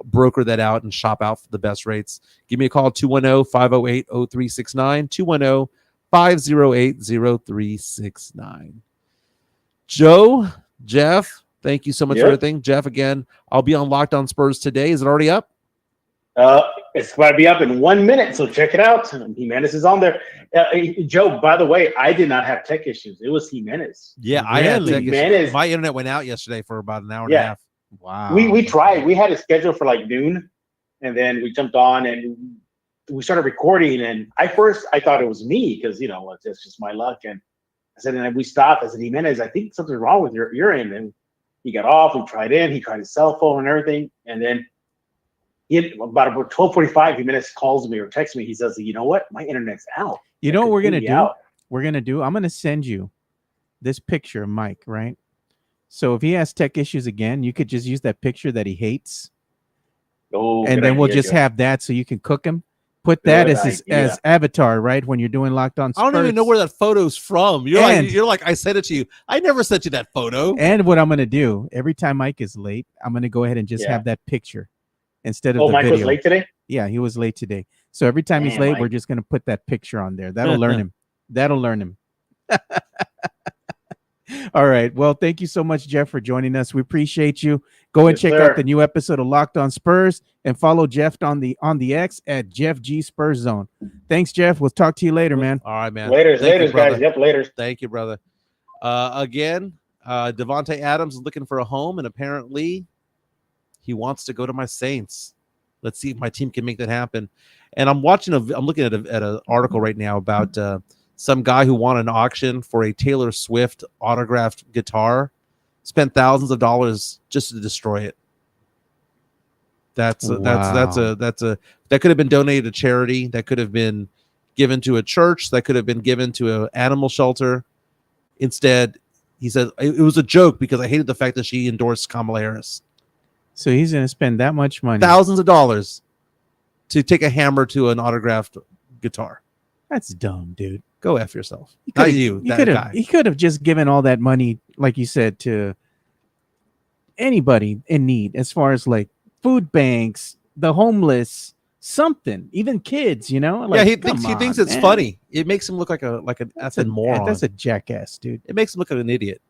broker that out and shop out for the best rates. Give me a call, 210-508-0369, 210-508-0369. Joe, Jeff, thank you so much for everything. Jeff, again, I'll be on Locked On Spurs today. Is it already up? It's about to be up in 1 minute, so check it out. Jimenez is on there. Joe, by the way, I did not have tech issues. It was Jimenez. Yeah, I had tech issues. My internet went out yesterday for about an hour and a half. Wow. We tried. We had a schedule for like noon, and then we jumped on and we started recording. And I thought it was me because it's just my luck. And I said, and we stopped. I said, Jimenez, I think something's wrong with your end. And he got off. We tried in. He tried his cell phone and everything. And then about 12:45, Jimenez calls me or texts me. He says, you know what? My internet's out. You know what we're gonna do? We're gonna do. I'm gonna send you this picture of Mike, right? So if he has tech issues again, you could just use that picture that he hates. Oh, and then we'll just have that so you can cook him. Put that as avatar, right? When you're doing Locked On Spurs. I don't even know where that photo's from. You're like, I sent it to you. I never sent you that photo. And what I'm going to do, every time Mike is late, I'm going to go ahead and just have that picture instead of the Mike video. Was late today? Yeah, he was late today. So every time he's late, we're just going to put that picture on there. That'll learn him. That'll learn him. All right. Well, thank you so much, Jeff, for joining us. We appreciate you. Go and check out the new episode of Locked On Spurs and follow Jeff on the X at Jeff G Spurs Zone. Thanks, Jeff. We'll talk to you later, man. All right, man. Later, guys. Yep, later. Thank you, brother. Again, Devontae Adams is looking for a home, and apparently he wants to go to my Saints. Let's see if my team can make that happen. And I'm looking at an article right now about some guy who won an auction for a Taylor Swift autographed guitar, spent thousands of dollars just to destroy it. That could have been donated to charity. That could have been given to a church. That could have been given to an animal shelter. Instead, he said it was a joke because I hated the fact that she endorsed Kamala Harris. So he's going to spend that much money, thousands of dollars, to take a hammer to an autographed guitar. That's dumb, dude. Go F yourself. Not you. He could have just given all that money, like you said, to anybody in need, as far as like food banks, the homeless, something, even kids. Like, he thinks it's funny. It makes him look like a moron. That's a jackass, dude. It makes him look like an idiot.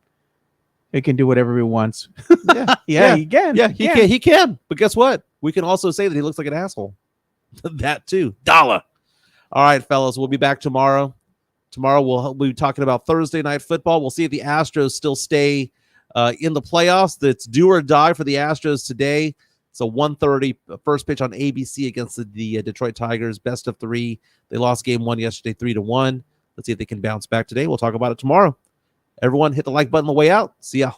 He can do whatever he wants. He can. Yeah, he can. But guess what? We can also say that he looks like an asshole. That too. Dollar. All right, fellas, we'll be back tomorrow. Tomorrow we'll be talking about Thursday night football. We'll see if the Astros still stay in the playoffs. It's do or die for the Astros today. It's a 1:30 first pitch on ABC against the Detroit Tigers. Best of 3. They lost game 1 yesterday, 3-1. Let's see if they can bounce back today. We'll talk about it tomorrow. Everyone, hit the like button on the way out. See ya.